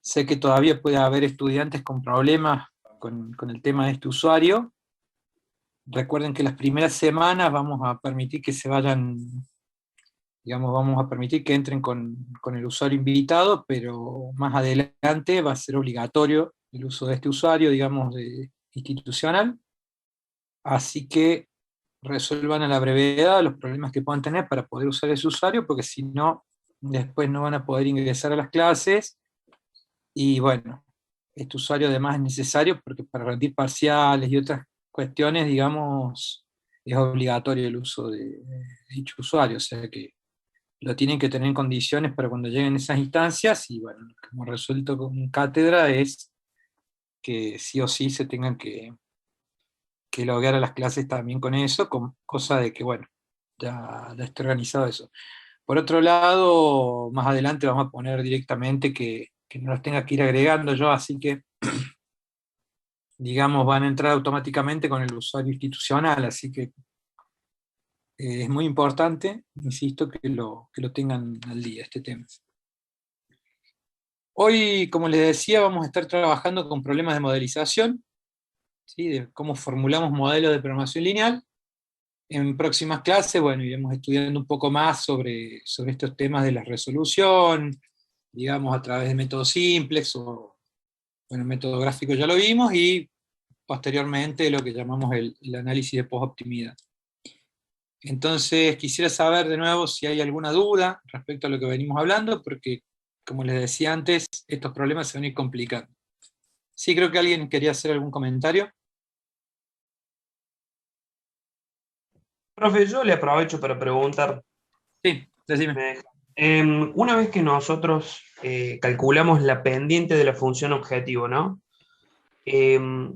Sé que todavía puede haber estudiantes con problemas con el tema de este usuario. Recuerden que las primeras semanas vamos a permitir que se vayan, digamos, vamos a permitir que entren con el usuario invitado, pero más adelante va a ser obligatorio el uso de este usuario, digamos, institucional. Así que resuelvan a la brevedad los problemas que puedan tener para poder usar ese usuario, porque si no, después no van a poder ingresar a las clases. Y bueno, este usuario además es necesario porque para rendir parciales y otras cuestiones, digamos, es obligatorio el uso de dicho usuario, o sea que lo tienen que tener en condiciones para cuando lleguen esas instancias. Y bueno, como resuelto con cátedra es que sí o sí se tengan que loguear a las clases también con eso, con cosa de que, bueno, ya esté organizado eso. Por otro lado, más adelante vamos a poner directamente que no los tenga que ir agregando yo, así que, digamos, van a entrar automáticamente con el usuario institucional, así que es muy importante, insisto, que lo tengan al día este tema. Hoy, como les decía, vamos a estar trabajando con problemas de modelización, ¿sí? De cómo formulamos modelos de programación lineal. En próximas clases, bueno, iremos estudiando un poco más sobre estos temas de la resolución, digamos, a través de métodos simples, o, bueno, el método gráfico ya lo vimos, y posteriormente lo que llamamos el análisis de post-optimidad. Entonces, quisiera saber de nuevo si hay alguna duda respecto a lo que venimos hablando, porque, como les decía antes, estos problemas se van a ir complicando. Sí, creo que alguien quería hacer algún comentario. Profe, yo le aprovecho para preguntar, Sí, decime. me deja. Una vez que nosotros calculamos la pendiente de la función objetivo, ¿no?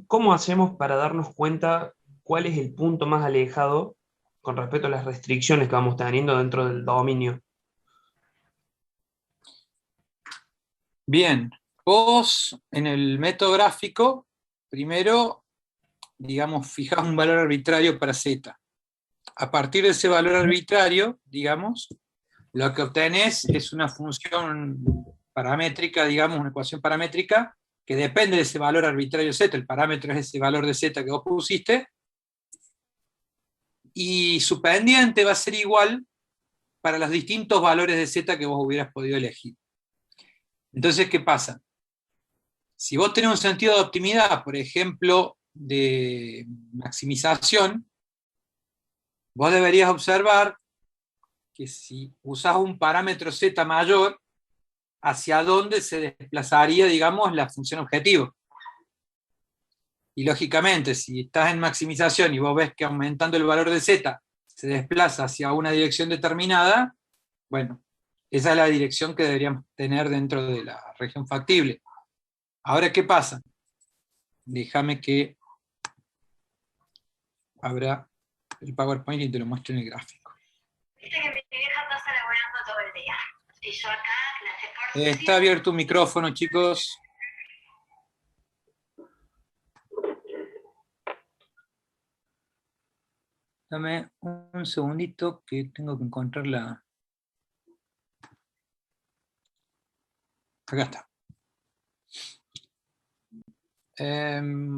¿Cómo hacemos para darnos cuenta cuál es el punto más alejado con respecto a las restricciones que vamos teniendo dentro del dominio? Bien, vos en el método gráfico, primero, digamos, fijás un valor arbitrario para z. A partir de ese valor arbitrario, digamos, lo que obtenés es una función paramétrica, digamos, una ecuación paramétrica, que depende de ese valor arbitrario z, el parámetro es ese valor de z que vos pusiste, y su pendiente va a ser igual para los distintos valores de z que vos hubieras podido elegir. Entonces, ¿qué pasa? Si vos tenés un sentido de optimidad, por ejemplo, de maximización, vos deberías observar que si usás un parámetro z mayor, hacia dónde se desplazaría, digamos, la función objetivo. Y lógicamente, si estás en maximización y vos ves que aumentando el valor de z se desplaza hacia una dirección determinada, bueno, esa es la dirección que deberíamos tener dentro de la región factible. Ahora, ¿qué pasa? Déjame que abra el PowerPoint y te lo muestro en el gráfico. Viste que mi vieja pasa laburando todo el día. Y yo acá, clase por Está abierto un micrófono, chicos. Dame un segundito que tengo que encontrar la... Acá está.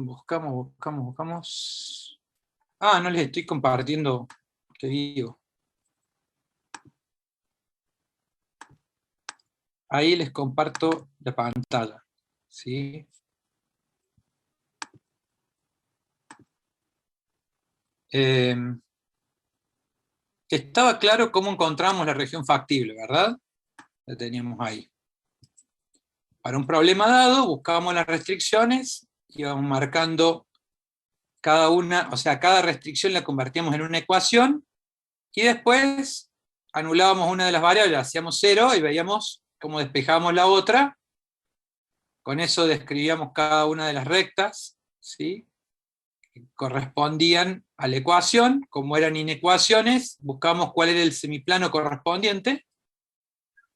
Buscamos. Ah, no les estoy compartiendo, te digo. Ahí les comparto la pantalla, ¿sí? Estaba claro cómo encontramos la región factible, ¿verdad? La teníamos ahí. Para un problema dado, buscábamos las restricciones, íbamos marcando cada una, o sea, cada restricción la convertíamos en una ecuación, y después anulábamos una de las variables, hacíamos 0 y veíamos cómo despejábamos la otra. Con eso describíamos cada una de las rectas, ¿sí? Que correspondían a la ecuación. Como eran inecuaciones, buscábamos cuál era el semiplano correspondiente,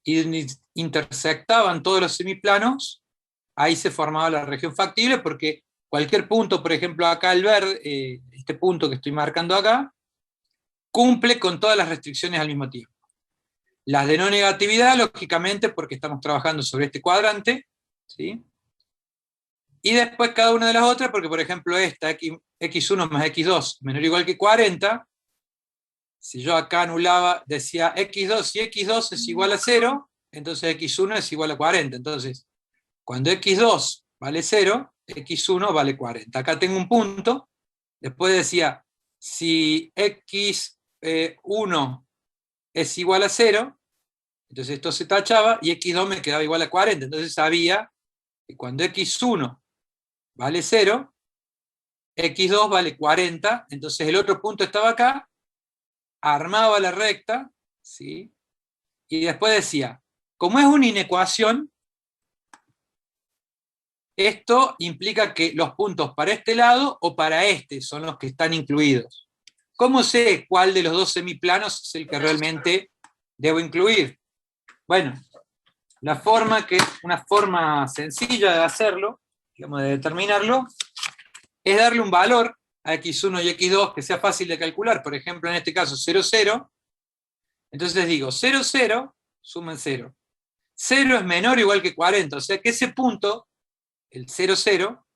y intersectaban todos los semiplanos, ahí se formaba la región factible, porque cualquier punto, por ejemplo acá el verde, este punto que estoy marcando acá, cumple con todas las restricciones al mismo tiempo. Las de no negatividad, lógicamente, porque estamos trabajando sobre este cuadrante, ¿sí? Y después cada una de las otras, porque por ejemplo esta, x1 más x2 menor o igual que 40, si yo acá anulaba, decía x2, si x2 es igual a 0, entonces x1 es igual a 40. Entonces, cuando x2 vale 0, x1 vale 40. Acá tengo un punto. Después decía, si x1 es igual a 0, entonces esto se tachaba y x2 me quedaba igual a 40. Entonces sabía que cuando x1 vale 0, x2 vale 40, entonces el otro punto estaba acá, armaba la recta, ¿sí? Y después decía, como es una inecuación, esto implica que los puntos para este lado o para este son los que están incluidos. ¿Cómo sé cuál de los dos semiplanos es el que realmente debo incluir? Bueno, una forma sencilla de hacerlo, digamos, de determinarlo, es darle un valor a x1 y x2 que sea fácil de calcular. Por ejemplo, en este caso 0, 0. Entonces digo 0, 0, sumen 0. 0 es menor o igual que 40, o sea que ese punto, el 0, 0,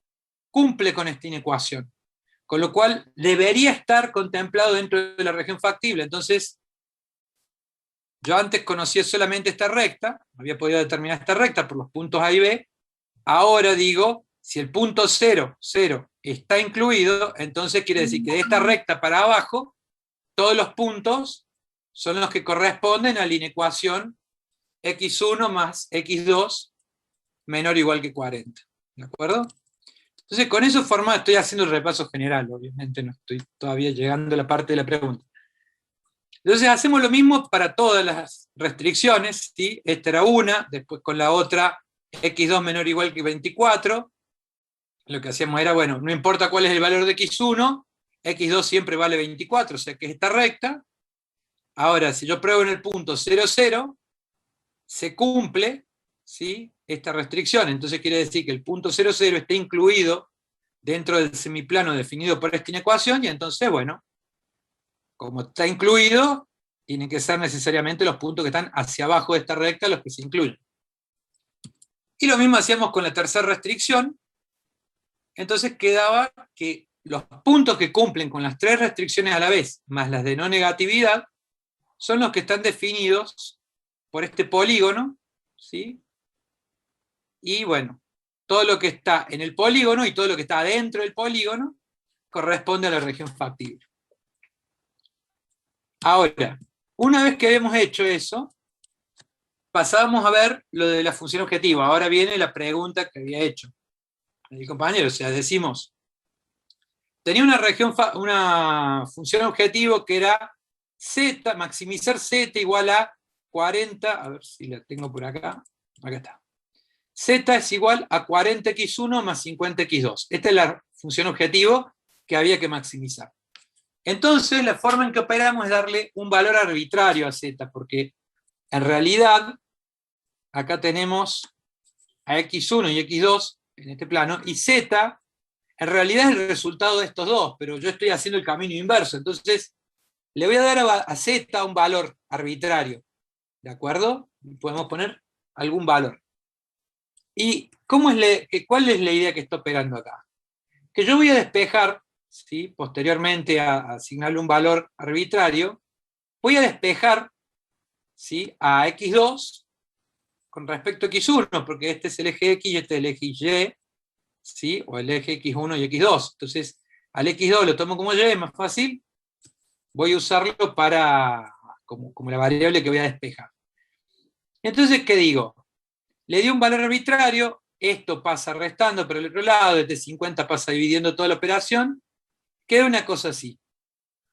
cumple con esta inecuación. Con lo cual debería estar contemplado dentro de la región factible. Entonces, yo antes conocía solamente esta recta, había podido determinar esta recta por los puntos A y B. Ahora digo, si el punto 0, 0 está incluido, entonces quiere decir que de esta recta para abajo, todos los puntos son los que corresponden a la inecuación x1 más x2 menor o igual que 40. ¿De acuerdo? Entonces, con eso formado estoy haciendo el repaso general, obviamente no estoy todavía llegando a la parte de la pregunta. Entonces hacemos lo mismo para todas las restricciones, ¿sí? Esta era una, después con la otra, x2 menor o igual que 24, lo que hacíamos era, bueno, no importa cuál es el valor de x1, x2 siempre vale 24, o sea que es esta recta. Ahora, si yo pruebo en el punto 0, 0, se cumple, ¿sí?, esta restricción, entonces quiere decir que el punto 0, 0 está incluido dentro del semiplano definido por esta inecuación, y entonces, bueno, como está incluido, tienen que ser necesariamente los puntos que están hacia abajo de esta recta los que se incluyen. Y lo mismo hacíamos con la tercera restricción. Entonces quedaba que los puntos que cumplen con las tres restricciones a la vez, más las de no negatividad, son los que están definidos por este polígono, ¿sí? Y bueno, todo lo que está en el polígono y todo lo que está dentro del polígono corresponde a la región factible. Ahora, una vez que hemos hecho eso, pasamos a ver lo de la función objetiva. Ahora viene la pregunta que había hecho el compañero, o sea, decimos, tenía una función objetivo que era z, maximizar z igual a 40, a ver si la tengo por acá, acá está. Z es igual a 40x1 más 50x2. Esta es la función objetivo que había que maximizar. Entonces, la forma en que operamos es darle un valor arbitrario a z, porque en realidad, acá tenemos a x1 y x2 en este plano, y z en realidad es el resultado de estos dos, pero yo estoy haciendo el camino inverso. Entonces, le voy a dar a z un valor arbitrario. ¿De acuerdo? Podemos poner algún valor. ¿Y cuál es la idea que está operando acá? Que yo voy a despejar, ¿sí?, posteriormente a asignarle un valor arbitrario, voy a despejar, ¿sí?, a x2 con respecto a x1, porque este es el eje x y este es el eje y, ¿sí?, o el eje x1 y x2. Entonces, al x2 lo tomo como y, es más fácil, voy a usarlo como la variable que voy a despejar. Entonces, ¿qué digo? Le di un valor arbitrario, esto pasa restando por el otro lado, este 50 pasa dividiendo toda la operación, queda una cosa así.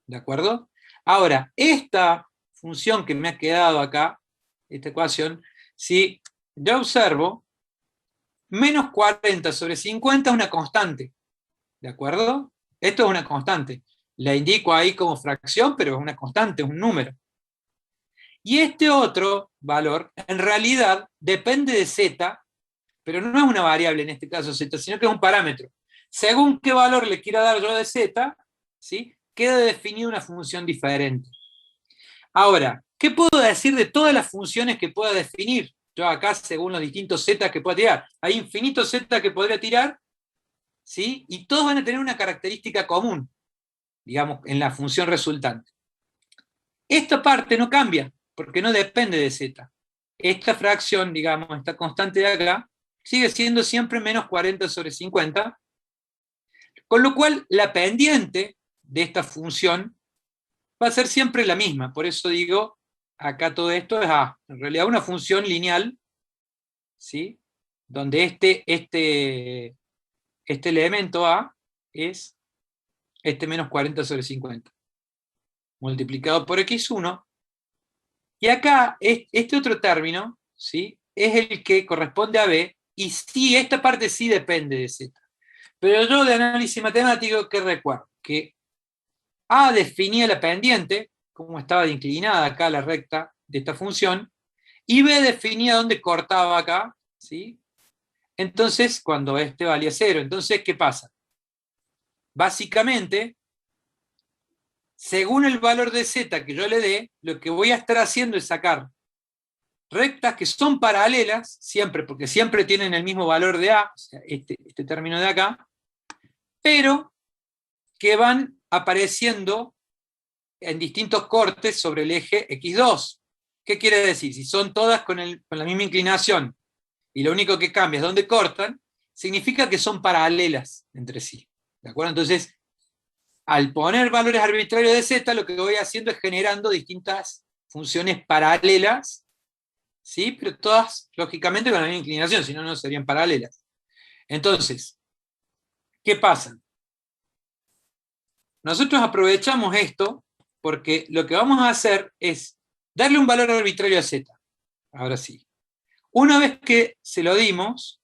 ¿De acuerdo? Ahora, esta función que me ha quedado acá, esta ecuación, si yo observo, menos 40 sobre 50 es una constante. ¿De acuerdo? Esto es una constante. La indico ahí como fracción, pero es una constante, es un número. Y este otro valor, en realidad, depende de z, pero no es una variable en este caso z, sino que es un parámetro. Según qué valor le quiera dar yo de z, ¿sí?, queda definida una función diferente. Ahora, ¿Qué puedo decir de todas las funciones que pueda definir? Yo acá, según los distintos z que pueda tirar, hay infinitos z que podría tirar, ¿sí? Y todos van a tener una característica común, digamos, en la función resultante. Esta parte no cambia, porque no depende de z. Esta fracción, digamos, esta constante de acá, sigue siendo siempre menos 40 sobre 50, con lo cual la pendiente de esta función va a ser siempre la misma. Por eso digo, acá todo esto es A. En realidad una función lineal, ¿sí? Donde este elemento A es este menos 40 sobre 50, multiplicado por x1. Y acá, este otro término, ¿sí? Es el que corresponde a B, y sí, esta parte sí depende de Z. Pero yo de análisis matemático, ¿qué recuerdo? Que A definía la pendiente, como estaba inclinada acá la recta de esta función, y B definía dónde cortaba acá, ¿sí? Entonces, cuando este valía 0, entonces, ¿qué pasa? Básicamente, según el valor de Z que yo le dé, lo que voy a estar haciendo es sacar rectas que son paralelas, siempre, porque siempre tienen el mismo valor de A, o sea, este término de acá, pero que van apareciendo en distintos cortes sobre el eje X2. ¿Qué quiere decir? Si son todas con la misma inclinación y lo único que cambia es dónde cortan, significa que son paralelas entre sí. ¿De acuerdo? Entonces, al poner valores arbitrarios de Z, lo que voy haciendo es generando distintas funciones paralelas, ¿sí? Pero todas, lógicamente, con la misma inclinación, si no, no serían paralelas. Entonces, ¿qué pasa? Nosotros aprovechamos esto porque lo que vamos a hacer es darle un valor arbitrario a Z. Ahora sí. Una vez que se lo dimos,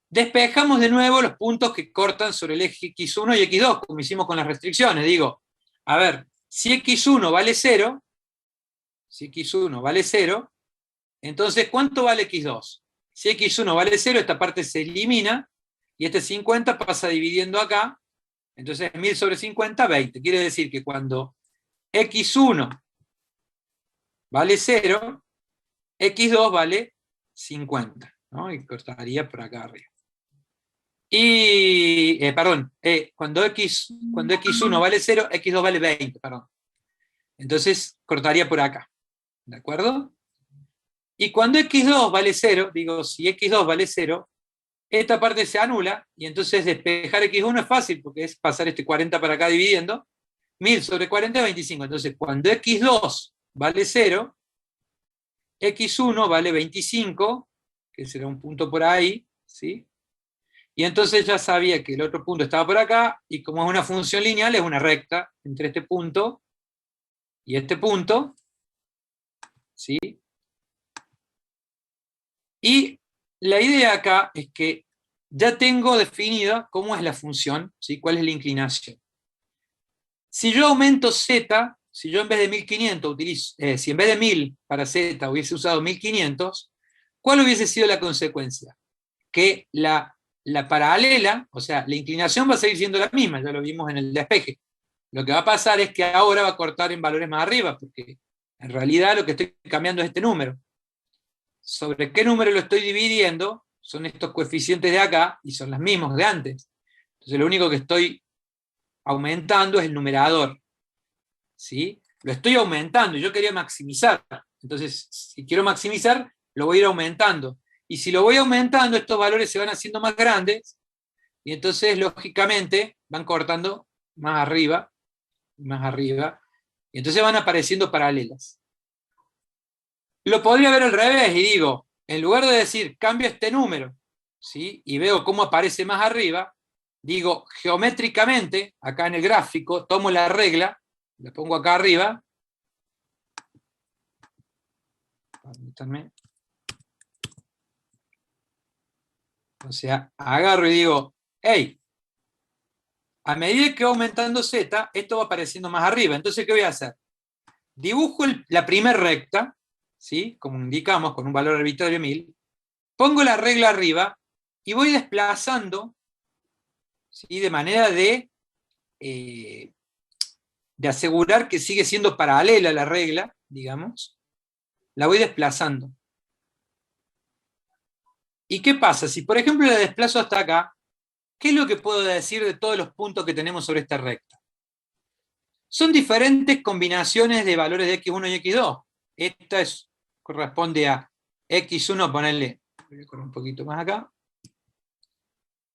despejamos de nuevo los puntos que cortan sobre el eje X1 y X2, como hicimos con las restricciones. Digo, a ver, si X1 vale 0, entonces, ¿cuánto vale X2? Si X1 vale 0, esta parte se elimina, y este 50 pasa dividiendo acá, entonces 1000 sobre 50, 20. Quiere decir que cuando X1 vale 0, X2 vale 50, ¿no? Y cortaría por acá arriba. Y, cuando X1 vale 0, X2 vale 20, perdón. Entonces cortaría por acá, ¿de acuerdo? Y cuando X2 vale 0, digo, si X2 vale 0, esta parte se anula, y entonces despejar X1 es fácil, porque es pasar este 40 para acá dividiendo, 1000 sobre 40 es 25. Entonces, cuando X2 vale 0, X1 vale 25, que será un punto por ahí, ¿sí? Y entonces ya sabía que el otro punto estaba por acá, y como es una función lineal, es una recta entre este punto y este punto, ¿sí? Y la idea acá es que ya tengo definida cómo es la función, ¿sí? Cuál es la inclinación. Si yo aumento z, si yo en vez de 1500 utilizo, si en vez de 1000 para z hubiese usado 1500, ¿cuál hubiese sido la consecuencia? Que la paralela, o sea, la inclinación va a seguir siendo la misma, ya lo vimos en el despeje. Lo que va a pasar es que ahora va a cortar en valores más arriba, porque en realidad lo que estoy cambiando es este número. ¿Sobre qué número lo estoy dividiendo? Son estos coeficientes de acá, y son los mismos de antes. Entonces lo único que estoy aumentando es el numerador, ¿sí? Lo estoy aumentando, y yo quería maximizar. Entonces, si quiero maximizar, lo voy a ir aumentando. Y si lo voy aumentando, estos valores se van haciendo más grandes, y entonces, lógicamente, van cortando más arriba, y entonces van apareciendo paralelas. Lo podría ver al revés, y digo, en lugar de decir, cambio este número, ¿sí? Y veo cómo aparece más arriba, digo, geométricamente, acá en el gráfico, tomo la regla, la pongo acá arriba, permítanme. O sea, agarro y digo, hey, a medida que va aumentando z, esto va apareciendo más arriba. Entonces, ¿qué voy a hacer? Dibujo la primera recta, ¿sí? Como indicamos, con un valor arbitrario 1000, pongo la regla arriba y voy desplazando, ¿sí? De manera de de asegurar que sigue siendo paralela la regla, digamos, la voy desplazando. ¿Y qué pasa? Si por ejemplo la desplazo hasta acá, ¿qué es lo que puedo decir de todos los puntos que tenemos sobre esta recta? Son diferentes combinaciones de valores de x1 y x2. Esta corresponde a x1, ponerle, voy a correr un poquito más acá,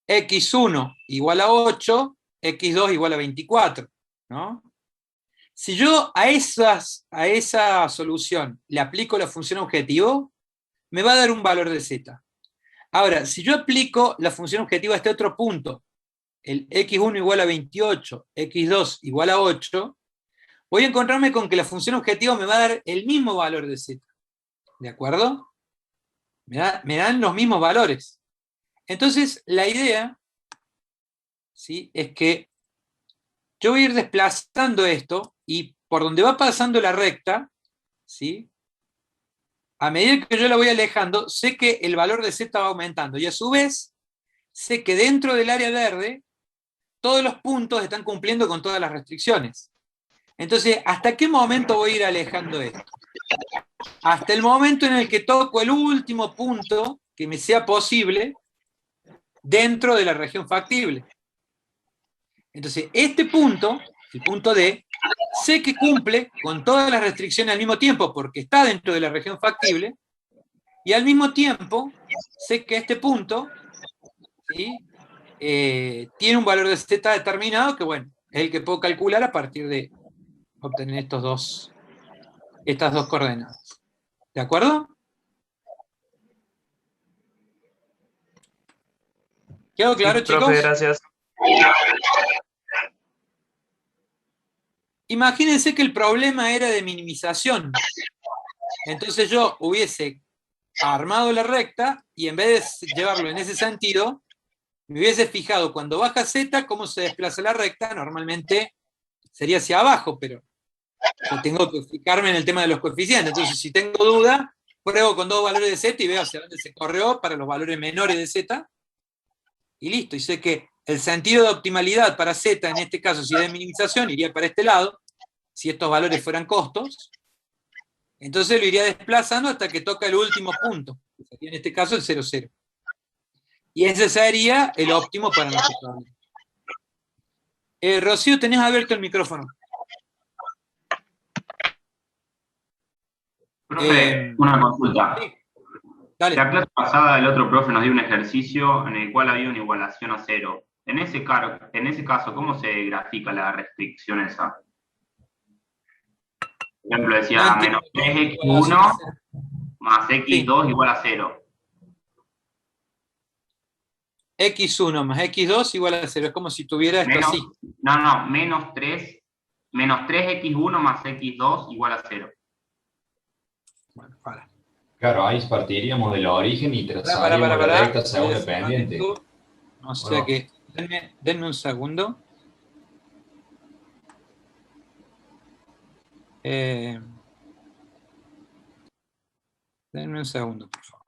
x1 igual a 8, x2 igual a 24, ¿no? Si yo a esa solución le aplico la función objetivo, me va a dar un valor de z. Ahora, si yo aplico la función objetivo a este otro punto, el x1 igual a 28, x2 igual a 8, voy a encontrarme con que la función objetivo me va a dar el mismo valor de z. ¿De acuerdo? Me dan los mismos valores. Entonces, la idea, ¿sí?, es que yo voy a ir desplazando esto, y por donde va pasando la recta, ¿sí?, a medida que yo la voy alejando, sé que el valor de z va aumentando, y a su vez, sé que dentro del área verde, todos los puntos están cumpliendo con todas las restricciones. Entonces, ¿hasta qué momento voy a ir alejando esto? Hasta el momento en el que toco el último punto que me sea posible dentro de la región factible. Entonces, este punto, el punto D, sé que cumple con todas las restricciones al mismo tiempo porque está dentro de la región factible, y al mismo tiempo sé que este punto, ¿sí?, tiene un valor de z determinado que, bueno, es el que puedo calcular a partir de obtener estas dos coordenadas. ¿De acuerdo? ¿Quedó claro, Sí, chicos? profe, gracias. Imagínense que el problema era de minimización. Entonces yo hubiese armado la recta y en vez de llevarlo en ese sentido, me hubiese fijado cuando baja z cómo se desplaza la recta. Normalmente sería hacia abajo, pero yo tengo que fijarme en el tema de los coeficientes. Entonces, si tengo duda, pruebo con dos valores de z y veo hacia dónde se corrió para los valores menores de z, y listo. Y sé que el sentido de optimalidad para z, en este caso, si es de minimización, iría para este lado. Si estos valores fueran costos, entonces lo iría desplazando hasta que toca el último punto, que sería en este caso el 0, 0. Y ese sería el óptimo para nuestro problema. Rocío, tenés abierto el micrófono. Profe, una consulta. Sí, dale. La clase pasada el otro profe nos dio un ejercicio en el cual había una igualación a 0. En ese caso, ¿cómo se grafica la restricción esa? Por ejemplo, decía No menos entiendo. 3x1 más Sí. x2 igual a 0. x1 más x2 igual a 0. Es como si tuviera esto así. No, menos 3x1 más x2 igual a 0. Bueno, para. Claro, ahí partiríamos del origen y trazaríamos la recta según el pendiente. O sea que, denme un segundo. Denme un segundo, por favor.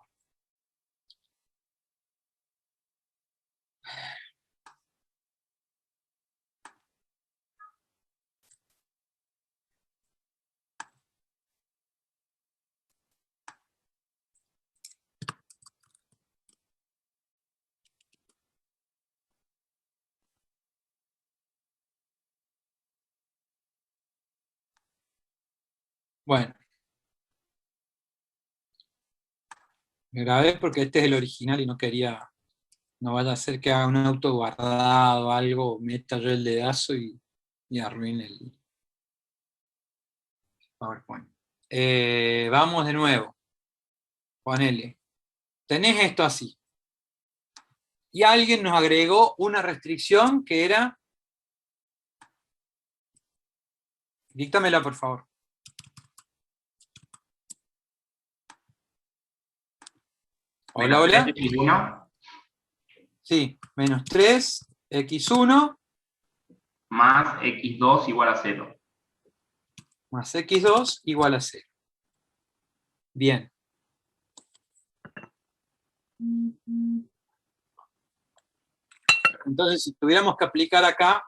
Bueno. Me grabé porque este es el original y no vaya a ser que haga un auto guardado o algo, meta yo el dedazo y arruine el PowerPoint. Vamos de nuevo. Ponele. Tenés esto así. Y alguien nos agregó una restricción que era... Díctamela, por favor. Hola, hola. X1 Sí, menos 3x1 más x2 igual a 0. más x2 igual a 0. Bien. Entonces, si tuviéramos que aplicar acá,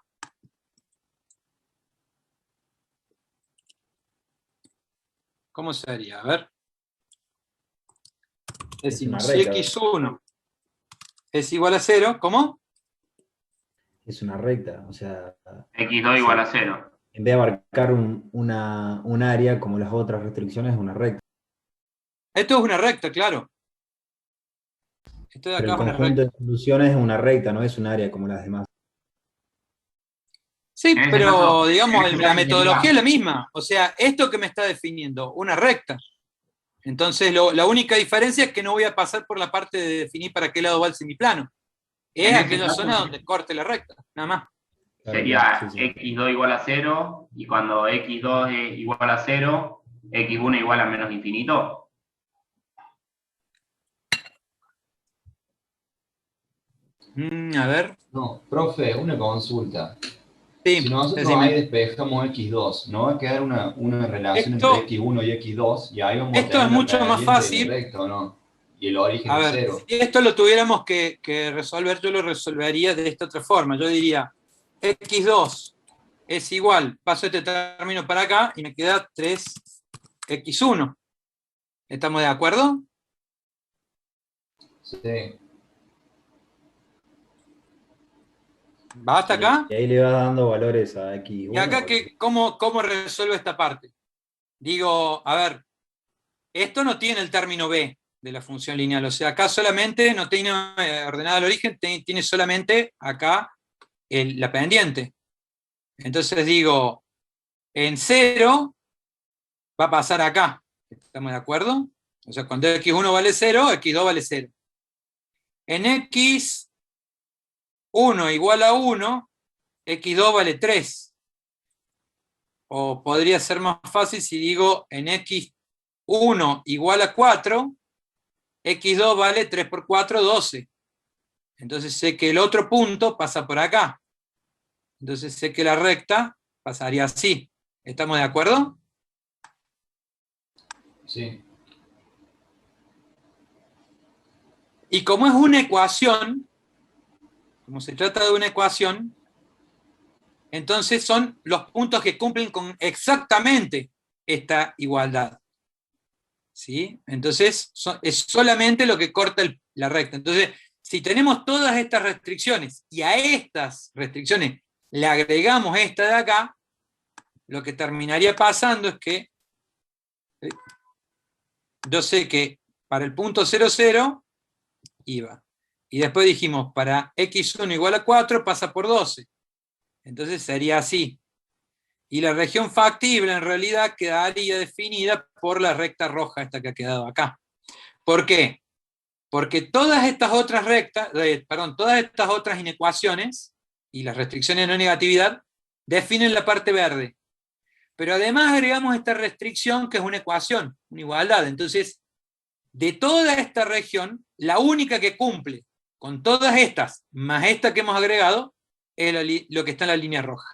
¿Cómo sería? A ver. Es una Decimos, si recta. x1 es igual a 0, ¿cómo? Es una recta, o sea, x2 sí. igual a 0. En vez de abarcar un área como las otras restricciones, es una recta. Esto es una recta, claro. Esto de Pero acá el es una conjunto recta. de soluciones es una recta, no es un área como las demás. Sí, En ese pero caso, digamos, en ese la caso metodología sería, es la misma. O sea, esto que me está definiendo, una recta. Entonces, la única diferencia es que no voy a pasar por la parte de definir para qué lado va el semiplano. Es en ese aquella caso zona donde corte la recta, nada más. Claro, claro, sí, sería sí. x2 igual a 0, y cuando x2 es igual a 0, x1 igual a menos infinito. A ver. No, profe, una consulta. Si Sí, nosotros ahí decime. despejamos x2, ¿no va a quedar una relación entre Esto, x1 y x2? Y ahí vamos a esto es tener la mucho más pendiente de la fácil. recta, ¿o no? Y el origen A es ver, 0. si esto lo tuviéramos que resolver, yo lo resolvería de esta otra forma. Yo diría, x2 es igual, paso este término para acá y me queda 3x1. ¿Estamos de acuerdo? Sí. ¿Va hasta acá? Y ahí le vas dando valores a X1. ¿Y acá cómo resuelvo esta parte? Digo, a ver, esto no tiene el término b de la función lineal, o sea, acá solamente no tiene ordenada el origen, tiene solamente acá la pendiente. Entonces digo, en 0 va a pasar acá. ¿Estamos de acuerdo? O sea, cuando x1 vale 0, x2 vale 0. En x1 igual a 1, x2 vale 3. O podría ser más fácil si digo en x1 igual a 4, x2 vale 3 por 4, 12. Entonces sé que el otro punto pasa por acá. Entonces sé que la recta pasaría así. ¿Estamos de acuerdo? Sí. Y como es una ecuación, como se trata de una ecuación, entonces son los puntos que cumplen con exactamente esta igualdad. ¿Sí? Entonces es solamente lo que corta la recta. Entonces, si tenemos todas estas restricciones y a estas restricciones le agregamos esta de acá, lo que terminaría pasando es que yo sé que para el punto 0, 0 iba. Y después dijimos, para x1 igual a 4 pasa por 12. Entonces sería así. Y la región factible en realidad quedaría definida por la recta roja esta que ha quedado acá. ¿Por qué? Porque todas estas otras todas estas otras inecuaciones y las restricciones de no negatividad definen la parte verde. Pero además agregamos esta restricción que es una ecuación, una igualdad. Entonces, de toda esta región, la única que cumple con todas estas, más esta que hemos agregado, es lo que está en la línea roja.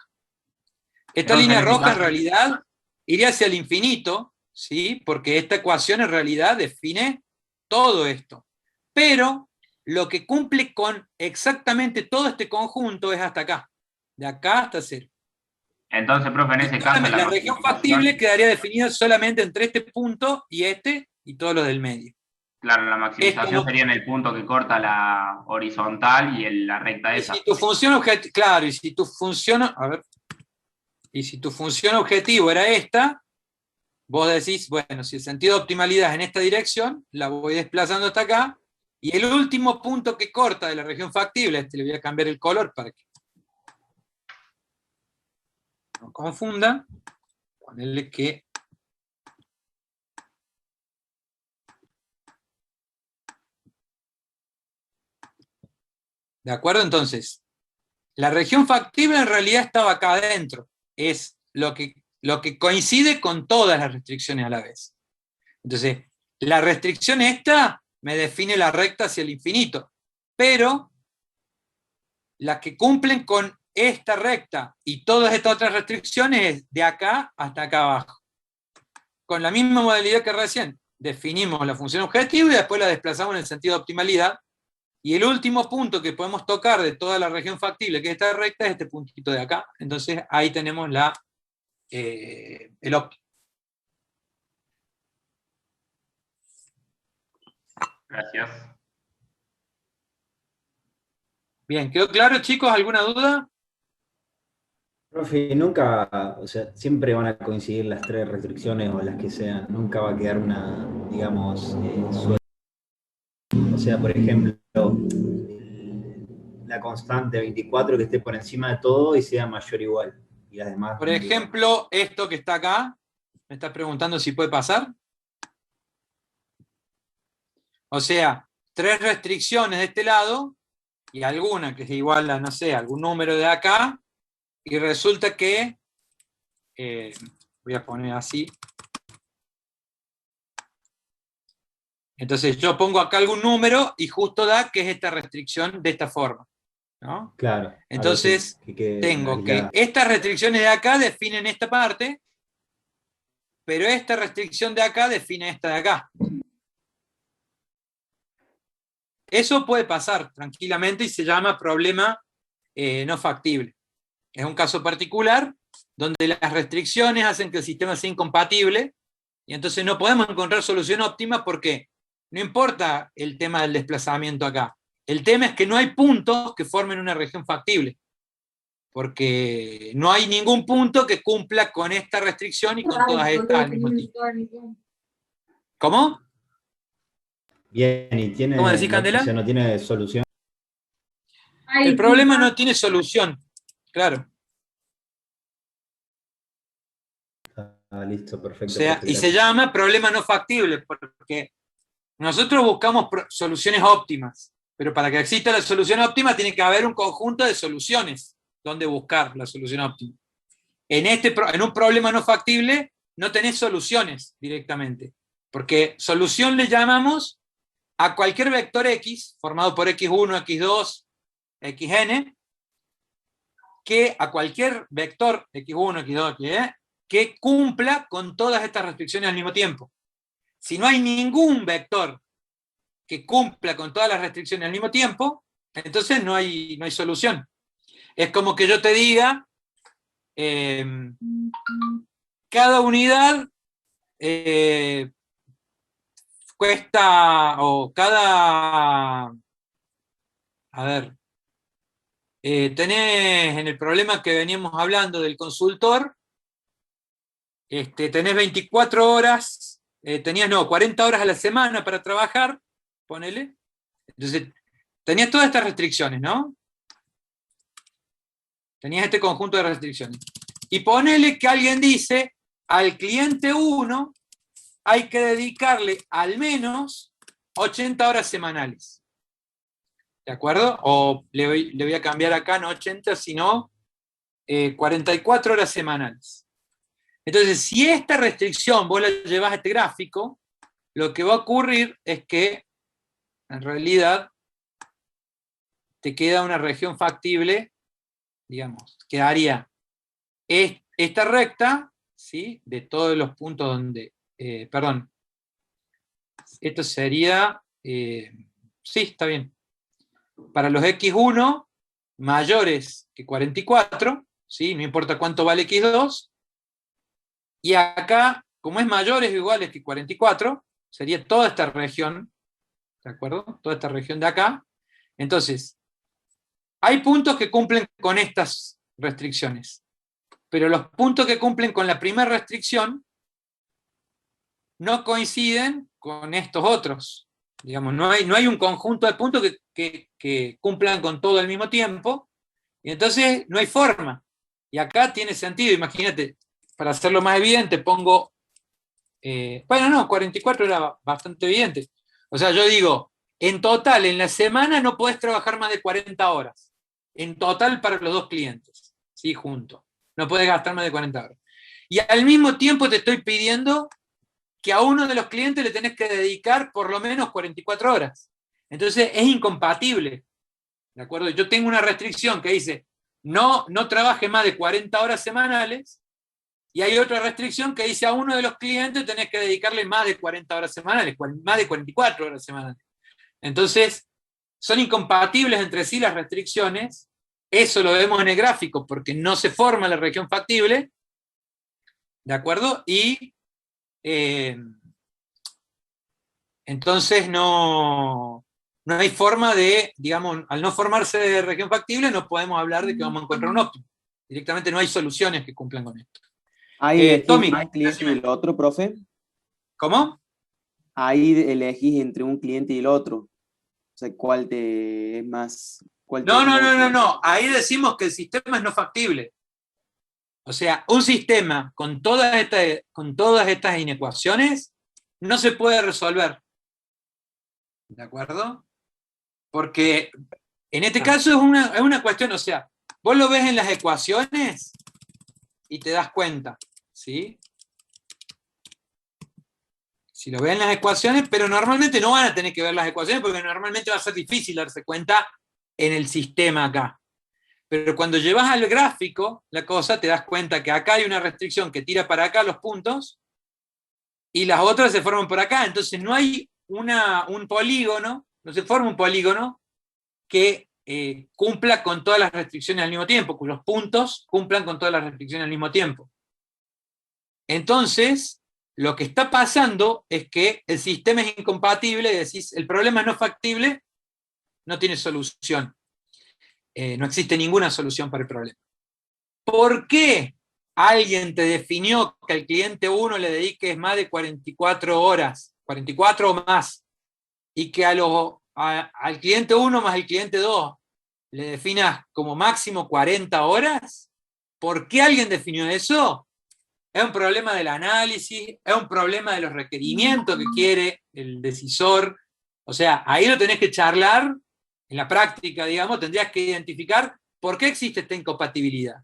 Esta Entonces, línea en este roja en caso, realidad iría hacia el infinito, ¿sí? Porque esta ecuación en realidad define todo esto. Pero lo que cumple con exactamente todo este conjunto es hasta acá. De acá hasta 0. entonces, profe, en Y ese caso la la región factible maximización, quedaría definida solamente entre este punto y todos los del medio. claro, la Es maximización como, sería en el punto que corta la horizontal y la recta y esa. si tu función objetiva, claro, y si tu función, a ver, y si tu función objetivo era esta, vos decís, bueno, si el sentido de optimalidad es en esta dirección, la voy desplazando hasta acá, y el último punto que corta de la región factible, le voy a cambiar el color para que no confunda, ponerle que ¿de acuerdo? Entonces, la región factible en realidad estaba acá adentro, es lo que coincide con todas las restricciones a la vez. Entonces, la restricción esta me define la recta hacia el infinito, pero las que cumplen con esta recta y todas estas otras restricciones es de acá hasta acá abajo. Con la misma modalidad que recién, definimos la función objetivo y después la desplazamos en el sentido de optimalidad. Y el último punto que podemos tocar de toda la región factible, que es esta recta, es este puntito de acá. Entonces ahí tenemos el óptimo. Gracias. Bien, ¿quedó claro, chicos? ¿Alguna duda? Profe, nunca, o sea, siempre van a coincidir las tres restricciones o las que sean, nunca va a quedar una, digamos, o sea, por ejemplo, la constante 24 que esté por encima de todo y sea mayor o igual, y las demás Por menor o igual. ejemplo, esto que está acá, me estás preguntando si puede pasar. O sea, tres restricciones de este lado y alguna que es igual a, no sé, algún número de acá, y resulta que, voy a poner así, entonces yo pongo acá algún número y justo da que es esta restricción de esta forma, ¿no? Claro. Entonces, que quede tengo que aislada. estas restricciones de acá definen esta parte, pero esta restricción de acá define esta de acá. Eso puede pasar tranquilamente y se llama problema no factible. Es un caso particular donde las restricciones hacen que el sistema sea incompatible y entonces no podemos encontrar solución óptima porque no importa el tema del desplazamiento acá. El tema es que no hay puntos que formen una región factible, porque no hay ningún punto que cumpla con esta restricción y con todas estas al mismo tiempo. ¿Cómo? Bien, y ¿Cómo decís, tiene, Candela? o sea, no tiene solución. El problema no tiene solución, claro. Listo, O perfecto. sea, Profe, y se gracias. llama problema no factible, porque nosotros buscamos soluciones óptimas, pero para que exista la solución óptima tiene que haber un conjunto de soluciones donde buscar la solución óptima. En un problema no factible no tenés soluciones directamente, porque solución le llamamos a cualquier vector X, formado por X1, X2, Xn, que a cualquier vector X1, X2, Xn, que cumpla con todas estas restricciones al mismo tiempo. Si no hay ningún vector que cumpla con todas las restricciones al mismo tiempo, entonces no hay solución. Es como que yo te diga, cada unidad cuesta, o cada, a ver, tenés en el problema que veníamos hablando del consultor, tenés 24 horas, tenías 40 horas a la semana para trabajar, ponele. Entonces, tenías todas estas restricciones, ¿no? Tenías este conjunto de restricciones. Y ponele que alguien dice, al cliente 1 hay que dedicarle al menos 80 horas semanales. ¿De acuerdo? O le voy a cambiar acá, no 80, sino 44 horas semanales. Entonces, si esta restricción vos la llevas a este gráfico, lo que va a ocurrir es que, en realidad, te queda una región factible, digamos, quedaría esta recta, ¿sí? De todos los puntos donde, perdón, esto sería, sí, está bien, para los X1 mayores que 44, ¿sí? No importa cuánto vale X2, y acá, como es mayores o iguales que 44, sería toda esta región, ¿de acuerdo? Toda esta región de acá. Entonces, hay puntos que cumplen con estas restricciones, pero los puntos que cumplen con la primera restricción no coinciden con estos otros. Digamos, no hay un conjunto de puntos que cumplan con todo al mismo tiempo, y entonces no hay forma. Y acá tiene sentido, imagínate, para hacerlo más evidente, pongo, bueno, no, 44 era bastante evidente. O sea, yo digo, en total, en la semana no podés trabajar más de 40 horas. En total para los dos clientes, ¿sí? Juntos. No podés gastar más de 40 horas. Y al mismo tiempo te estoy pidiendo que a uno de los clientes le tenés que dedicar por lo menos 44 horas. Entonces es incompatible. ¿De acuerdo? Yo tengo una restricción que dice, no trabaje más de 40 horas semanales, y hay otra restricción que dice, a uno de los clientes tenés que dedicarle más de 40 horas semanales, más de 44 horas semanales. Entonces, son incompatibles entre sí las restricciones. Eso lo vemos en el gráfico porque no se forma la región factible, ¿de acuerdo? Y Entonces no hay forma de, digamos, al no formarse de región factible, no podemos hablar de que vamos a encontrar un óptimo. Directamente no hay soluciones que cumplan con esto. ¿Ahí Tommy, un cliente y el otro, profe? ¿cómo? Ahí elegís entre un cliente y el otro. O sea, ¿cuál te es más? No. Ahí decimos que el sistema es no factible. O sea, un sistema con todas estas inecuaciones no se puede resolver. ¿De acuerdo? Porque en este caso es una cuestión, o sea, vos lo ves en las ecuaciones y te das cuenta, ¿sí? Si lo ves en las ecuaciones, pero normalmente no van a tener que ver las ecuaciones porque normalmente va a ser difícil darse cuenta en el sistema acá. Pero cuando llevas al gráfico la cosa, te das cuenta que acá hay una restricción que tira para acá los puntos y las otras se forman por acá. Entonces no hay un polígono, no se forma un polígono que cumpla con todas las restricciones al mismo tiempo, cuyos puntos cumplan con todas las restricciones al mismo tiempo. Entonces, lo que está pasando es que el sistema es incompatible, y decís, el problema es no factible, no tiene solución. No existe ninguna solución para el problema. ¿Por qué alguien te definió que al cliente 1 le dediques más de 44 horas, 44 o más, y que al cliente 1 más el cliente 2 le definas como máximo 40 horas? ¿Por qué alguien definió eso? Es un problema del análisis, es un problema de los requerimientos que quiere el decisor. O sea, ahí lo tenés que charlar, en la práctica, digamos, tendrías que identificar por qué existe esta incompatibilidad.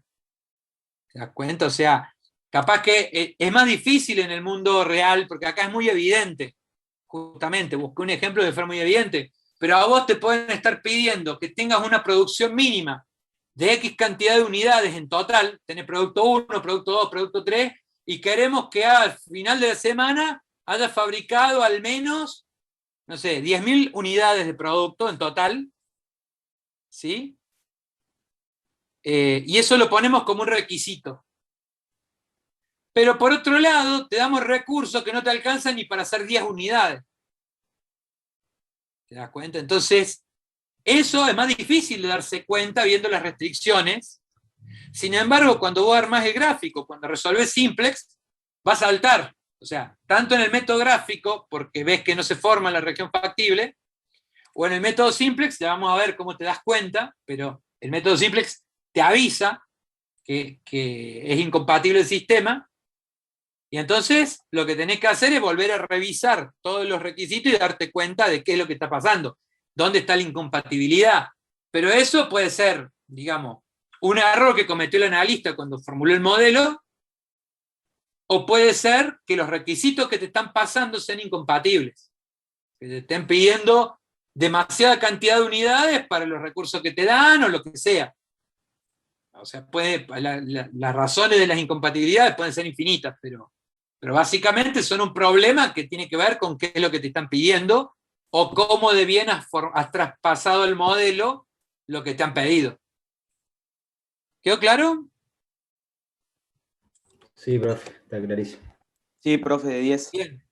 ¿Te das cuenta? O sea, capaz que es más difícil en el mundo real, porque acá es muy evidente. Justamente, busqué un ejemplo de forma muy evidente, pero a vos te pueden estar pidiendo que tengas una producción mínima de X cantidad de unidades en total, tenés producto 1, producto 2, producto 3, y queremos que al final de la semana hayas fabricado al menos, no sé, 10.000 unidades de producto en total, ¿sí? Y eso lo ponemos como un requisito. Pero por otro lado, te damos recursos que no te alcanzan ni para hacer 10 unidades. ¿Te das cuenta? Entonces, eso es más difícil de darse cuenta viendo las restricciones. Sin embargo, cuando vos armás el gráfico, cuando resolvés simplex, vas a saltar. O sea, tanto en el método gráfico, porque ves que no se forma la región factible, o en el método simplex, ya vamos a ver cómo te das cuenta, pero el método simplex te avisa que es incompatible el sistema, y entonces lo que tenés que hacer es volver a revisar todos los requisitos y darte cuenta de qué es lo que está pasando, dónde está la incompatibilidad. Pero eso puede ser, digamos, un error que cometió el analista cuando formuló el modelo, o puede ser que los requisitos que te están pasando sean incompatibles, que te estén pidiendo demasiada cantidad de unidades para los recursos que te dan o lo que sea. O sea, las razones de las incompatibilidades pueden ser infinitas, pero básicamente son un problema que tiene que ver con qué es lo que te están pidiendo o cómo de bien has traspasado el modelo lo que te han pedido. ¿Quedó claro? Sí, profe, está clarísimo. Sí, profe, de 10. Bien.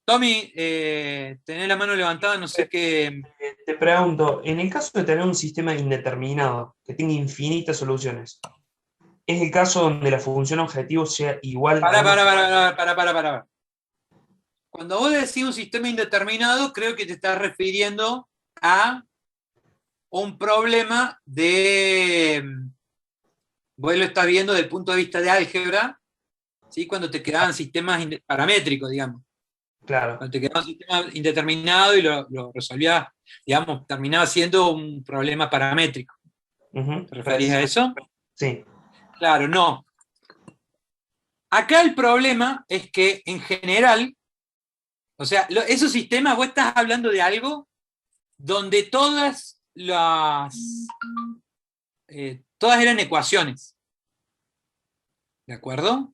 Tommy, tenés la mano levantada, no sé qué... Te pregunto, en el caso de tener un sistema indeterminado que tenga infinitas soluciones, ¿es el caso donde la función objetivo sea igual Para. Cuando vos decís un sistema indeterminado, creo que te estás refiriendo a un problema de... Vos lo estás viendo desde el punto de vista de álgebra, ¿sí? Cuando te quedaban sistemas paramétricos, digamos. Claro. Cuando te quedaba un sistema indeterminado y lo resolvías, digamos, terminaba siendo un problema paramétrico. ¿Te referís a eso? Sí. Claro, no. Acá el problema es que, en general, o sea, esos sistemas, vos estás hablando de algo donde todas eran ecuaciones. ¿De acuerdo?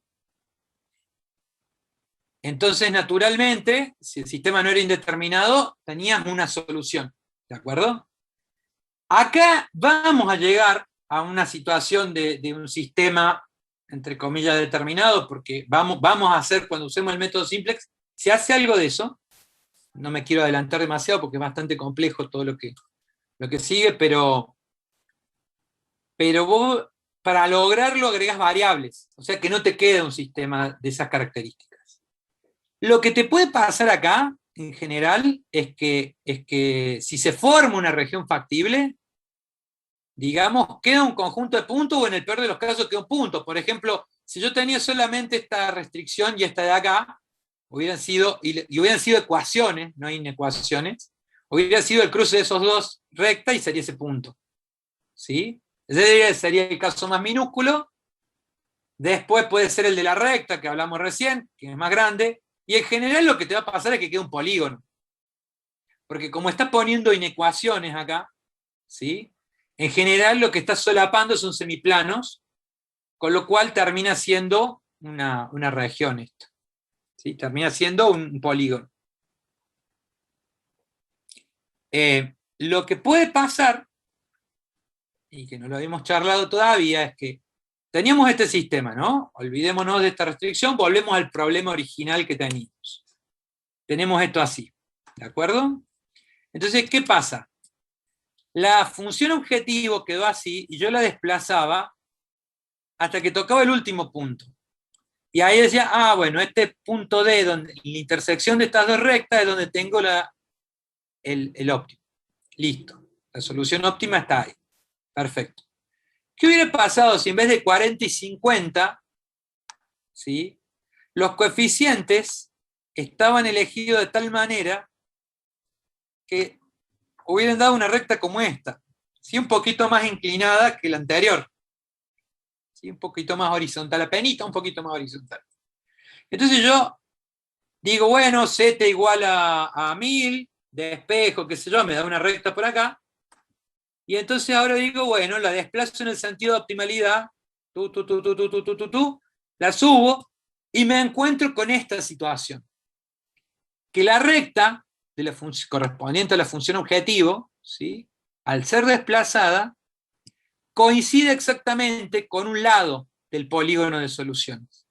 Entonces, naturalmente, si el sistema no era indeterminado, tenías una solución. ¿De acuerdo? Acá vamos a llegar a una situación de un sistema, entre comillas, determinado, porque vamos a hacer, cuando usemos el método simplex, se hace algo de eso, no me quiero adelantar demasiado porque es bastante complejo todo lo que sigue, pero vos para lograrlo agregás variables, o sea que no te queda un sistema de esas características. Lo que te puede pasar acá, en general, es que si se forma una región factible, digamos, queda un conjunto de puntos, o en el peor de los casos queda un punto. Por ejemplo, si yo tenía solamente esta restricción y esta de acá, hubieran sido ecuaciones, no inecuaciones, hubiera sido el cruce de esos dos rectas y sería ese punto. ¿Sí? Ese sería el caso más minúsculo. Después puede ser el de la recta, que hablamos recién, que es más grande, y en general lo que te va a pasar es que quede un polígono. Porque como estás poniendo inecuaciones acá, ¿sí? En general lo que estás solapando son semiplanos, con lo cual termina siendo una región esto. ¿Sí? Termina siendo un polígono. Lo que puede pasar, y que no lo habíamos charlado todavía, es que teníamos este sistema, ¿no? Olvidémonos de esta restricción, volvemos al problema original que teníamos. Tenemos esto así, ¿de acuerdo? Entonces, ¿qué pasa? La función objetivo quedó así y yo la desplazaba hasta que tocaba el último punto. Y ahí decía, bueno, este punto D, donde la intersección de estas dos rectas es donde tengo el óptimo. Listo. La solución óptima está ahí. Perfecto. ¿Qué hubiera pasado si en vez de 40 y 50, ¿sí?, los coeficientes estaban elegidos de tal manera que hubieran dado una recta como esta, ¿sí?, un poquito más inclinada que la anterior, ¿sí?, un poquito más horizontal, apenita un poquito más horizontal. Entonces yo digo, bueno, Z igual a 1000, de espejo, qué sé yo, me da una recta por acá, y entonces ahora digo, bueno, la desplazo en el sentido de optimalidad, la subo, y me encuentro con esta situación, que la recta de la correspondiente a la función objetivo, ¿sí?, al ser desplazada, coincide exactamente con un lado del polígono de soluciones.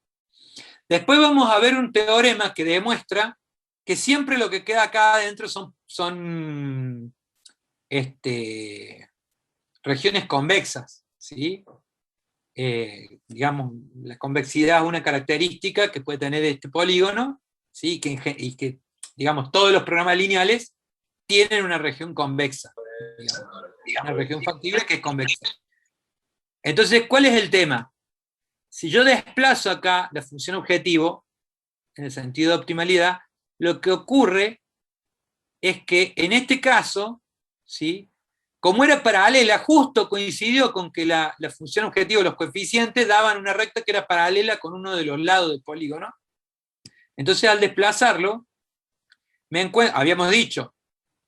Después vamos a ver un teorema que demuestra que siempre lo que queda acá adentro son regiones convexas, ¿sí? Digamos, la convexidad es una característica que puede tener este polígono, ¿sí?, y que, digamos, todos los programas lineales tienen una región convexa, digamos, una región factible que es convexa. Entonces, ¿cuál es el tema? Si yo desplazo acá la función objetivo, en el sentido de optimalidad, lo que ocurre es que en este caso, ¿sí?, como era paralela, justo coincidió con que la función objetivo, los coeficientes, daban una recta que era paralela con uno de los lados del polígono. Entonces, al desplazarlo, habíamos dicho,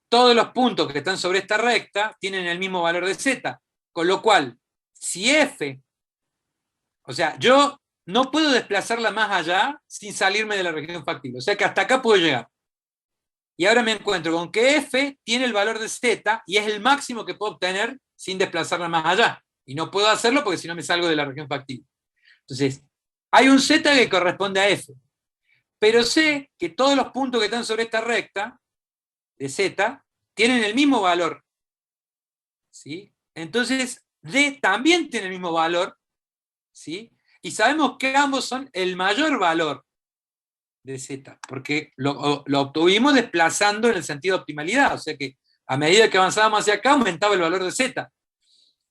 todos los puntos que están sobre esta recta tienen el mismo valor de z, con lo cual, si f, o sea, yo no puedo desplazarla más allá sin salirme de la región factible, o sea que hasta acá puedo llegar. Y ahora me encuentro con que f tiene el valor de z y es el máximo que puedo obtener sin desplazarla más allá. Y no puedo hacerlo porque si no me salgo de la región factible. Entonces, hay un z que corresponde a f. Pero sé que todos los puntos que están sobre esta recta de z tienen el mismo valor. ¿Sí? Entonces, d también tiene el mismo valor. ¿Sí? Y sabemos que ambos son el mayor valor de z, porque lo obtuvimos desplazando en el sentido de optimalidad, o sea que a medida que avanzábamos hacia acá aumentaba el valor de z.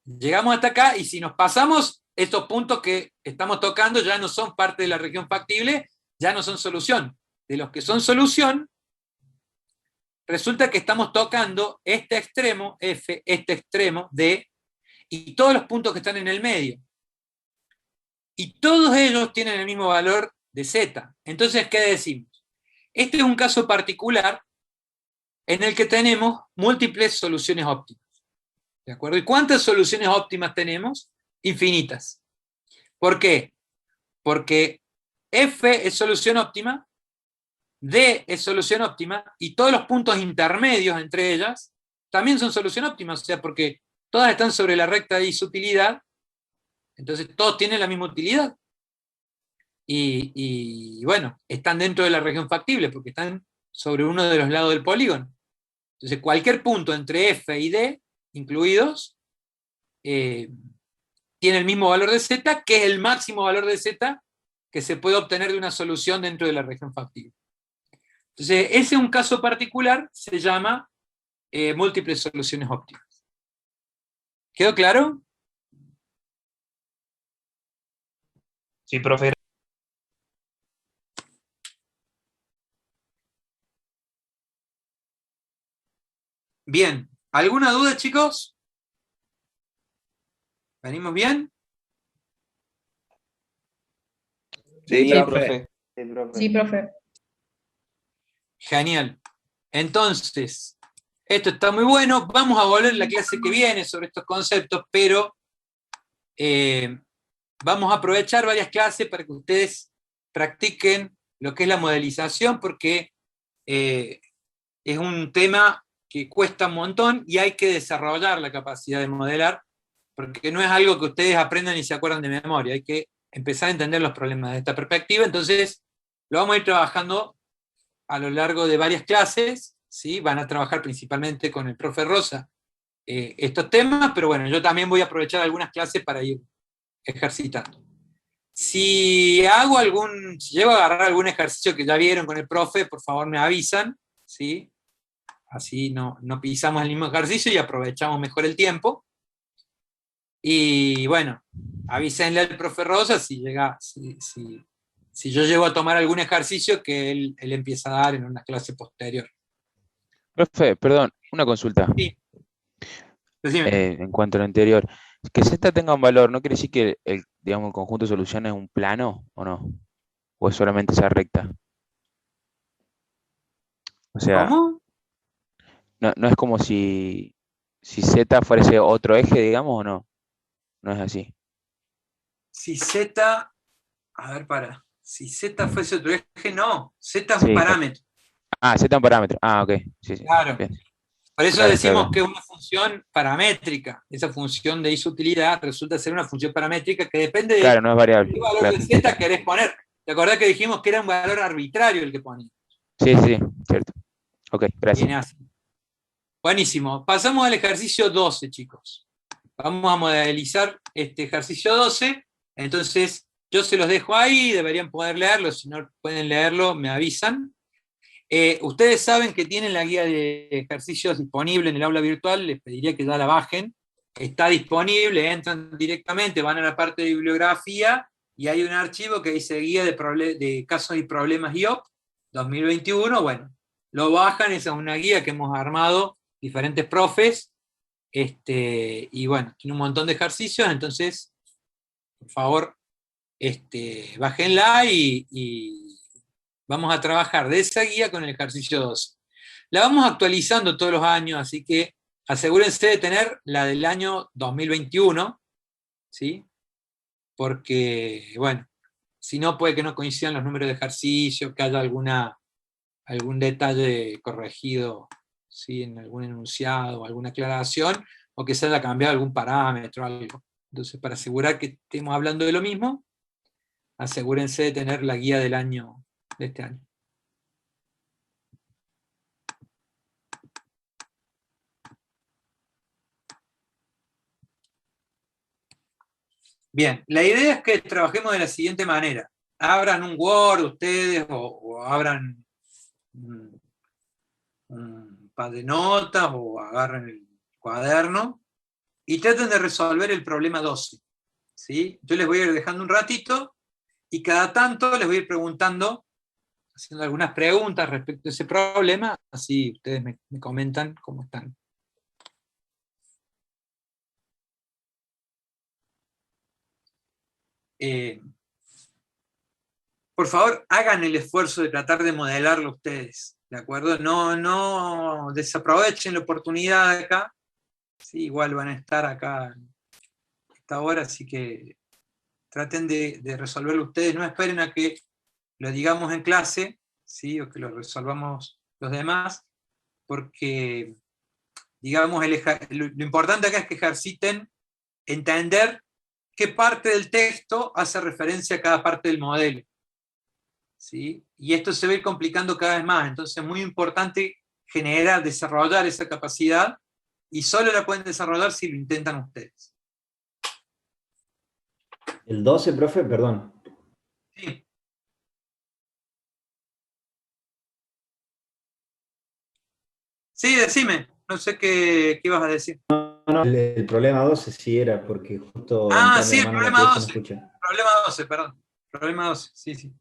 Llegamos hasta acá y si nos pasamos, estos puntos que estamos tocando ya no son parte de la región factible, ya no son solución. De los que son solución, resulta que estamos tocando este extremo, f, este extremo, d, y todos los puntos que están en el medio. Y todos ellos tienen el mismo valor de z. Entonces, ¿qué decimos? Este es un caso particular en el que tenemos múltiples soluciones óptimas. ¿De acuerdo? ¿Y cuántas soluciones óptimas tenemos? Infinitas. ¿Por qué? Porque f es solución óptima, d es solución óptima, y todos los puntos intermedios entre ellas también son solución óptima, o sea, porque todas están sobre la recta de isutilidad, entonces todos tienen la misma utilidad. Y bueno, están dentro de la región factible, porque están sobre uno de los lados del polígono. Entonces, cualquier punto entre F y D, incluidos, tiene el mismo valor de Z, que es el máximo valor de Z que se puede obtener de una solución dentro de la región factible. Entonces, ese es un caso particular, se llama múltiples soluciones óptimas. ¿Quedó claro? Sí, profe. Bien. ¿Alguna duda, chicos? ¿Venimos bien? Sí, profe. Sí, profe. Genial. Entonces, esto está muy bueno. Vamos a volver la clase que viene sobre estos conceptos, pero vamos a aprovechar varias clases para que ustedes practiquen lo que es la modelización, porque es un tema que cuesta un montón y hay que desarrollar la capacidad de modelar, porque no es algo que ustedes aprendan y se acuerdan de memoria, hay que empezar a entender los problemas de esta perspectiva. Entonces, lo vamos a ir trabajando a lo largo de varias clases, ¿sí? Van a trabajar principalmente con el profe Rosa estos temas, pero bueno, yo también voy a aprovechar algunas clases para ir ejercitando. Si llego a agarrar algún ejercicio que ya vieron con el profe, por favor me avisan, ¿sí? Así no pisamos el mismo ejercicio y aprovechamos mejor el tiempo. Y bueno, avísenle al profe Rosa si yo llego a tomar algún ejercicio que él empieza a dar en una clase posterior. Profe, perdón, una consulta. Sí. Decime. En cuanto a lo anterior. Que Z tenga un valor, ¿no quiere decir que el conjunto de soluciones es un plano o no? ¿O es solamente esa recta? O sea, ¿Cómo? no es como si Z fuese otro eje, digamos, o no. No es así. Si Z, a ver, si Z fuese otro eje, no. Z es Sí, un parámetro. Z es un parámetro. Ok. Sí. Claro. Bien. Por eso Claro, decimos claro. que es una función paramétrica. Esa función de isutilidad resulta ser una función paramétrica que depende Claro, no es de variable. qué valor Claro. de Z querés poner. ¿Te acordás que dijimos que era un valor arbitrario el que ponía? Sí, cierto. Ok, gracias. Viene así. Buenísimo. Pasamos al ejercicio 12, chicos. Vamos a modelizar este ejercicio 12. Entonces, yo se los dejo ahí, deberían poder leerlo. Si no pueden leerlo, me avisan. Ustedes saben que tienen la guía de ejercicios disponible en el aula virtual, les pediría que ya la bajen. Está disponible, entran directamente, van a la parte de bibliografía y hay un archivo que dice guía de casos y problemas IOP 2021. Bueno, lo bajan, esa es una guía que hemos armado diferentes profes, y bueno, tiene un montón de ejercicios, entonces, por favor, bájenla y vamos a trabajar de esa guía con el ejercicio 12. La vamos actualizando todos los años, así que asegúrense de tener la del año 2021, ¿sí? Porque, bueno, si no puede que no coincidan los números de ejercicio, que haya algún detalle corregido, ¿sí? En algún enunciado, alguna aclaración, o que se haya cambiado algún parámetro, algo. Entonces, para asegurar que estemos hablando de lo mismo, asegúrense de tener la guía del año de este año. Bien, la idea es que trabajemos de la siguiente manera. Abran un Word ustedes o abran un pad de notas o agarren el cuaderno y traten de resolver el problema 12. ¿Sí? Yo les voy a ir dejando un ratito y cada tanto les voy a ir preguntando, haciendo algunas preguntas respecto a ese problema, así ustedes me comentan cómo están. Por favor, hagan el esfuerzo de tratar de modelarlo ustedes, ¿de acuerdo? No desaprovechen la oportunidad de acá, ¿sí? Igual van a estar acá a esta hora, así que traten de resolverlo ustedes, no esperen a que lo digamos en clase, ¿sí? O que lo resolvamos los demás, porque, digamos, lo importante acá es que ejerciten entender qué parte del texto hace referencia a cada parte del modelo. ¿sí? Y esto se va a ir complicando cada vez más, entonces es muy importante desarrollar esa capacidad, y solo la pueden desarrollar si lo intentan ustedes. El 12, profe, perdón. Sí. Sí, decime, no sé qué ibas a decir. No, el problema 12 sí era, porque justo Sí, entrando la el mano en la problema pieza no 12. escuché. Problema 12, perdón. Problema 12, sí, sí.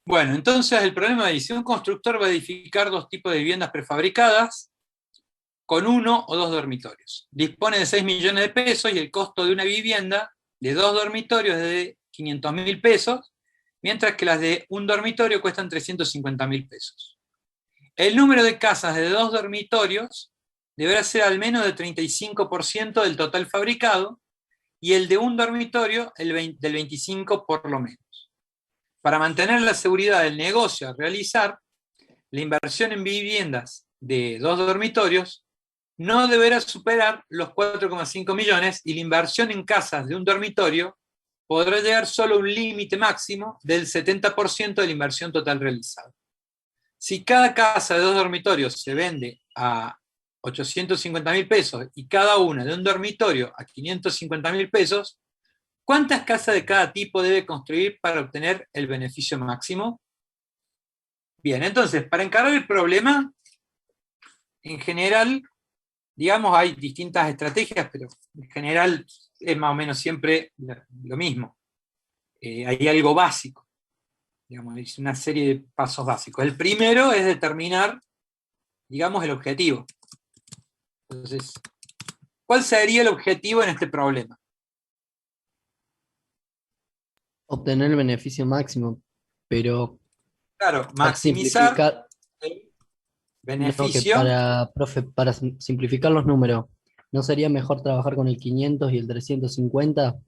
Bueno, entonces el problema es, si un constructor va a edificar dos tipos de viviendas prefabricadas con 1 o 2 dormitorios. Dispone de 6 millones de pesos y el costo de una vivienda de 2 dormitorios es de 500.000 pesos, mientras que las de un dormitorio cuestan 350.000 pesos. El número de casas de 2 dormitorios deberá ser al menos del 35% del total fabricado, y el de un dormitorio del 25% por lo menos. Para mantener la seguridad del negocio a realizar, la inversión en viviendas de 2 dormitorios no deberá superar los 4,5 millones, y la inversión en casas de un dormitorio podrá llegar solo a un límite máximo del 70% de la inversión total realizada. Si cada casa de 2 dormitorios se vende a 850.000 pesos y cada una de un dormitorio a 550.000 pesos, ¿cuántas casas de cada tipo debe construir para obtener el beneficio máximo? Bien, entonces, para encarar el problema, en general, digamos, hay distintas estrategias, pero en general es más o menos siempre lo mismo. Hay algo básico, digamos, es una serie de pasos básicos. El primero es determinar, digamos, el objetivo. Entonces, ¿cuál sería el objetivo en este problema? Obtener el beneficio máximo, pero Claro, para maximizar simplificar, el no, que beneficio. profe, para simplificar los números, ¿no sería mejor trabajar con el 500 y el 350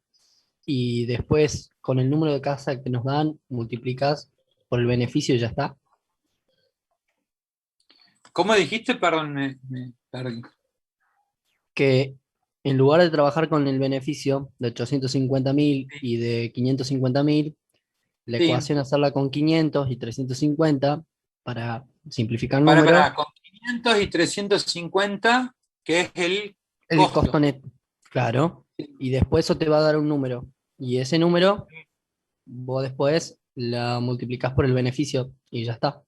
y después con el número de casas que nos dan multiplicas por el beneficio y ya está? ¿Cómo dijiste? Perdón, me perdí. Que en lugar de trabajar con el beneficio de 850.000 y de 550.000, la Sí. ecuación hacerla con 500 y 350 para simplificar el número. Con 500 y 350, que es el costo neto, claro. Y después eso te va a dar un número. Y ese número, vos después la multiplicás por el beneficio y ya está.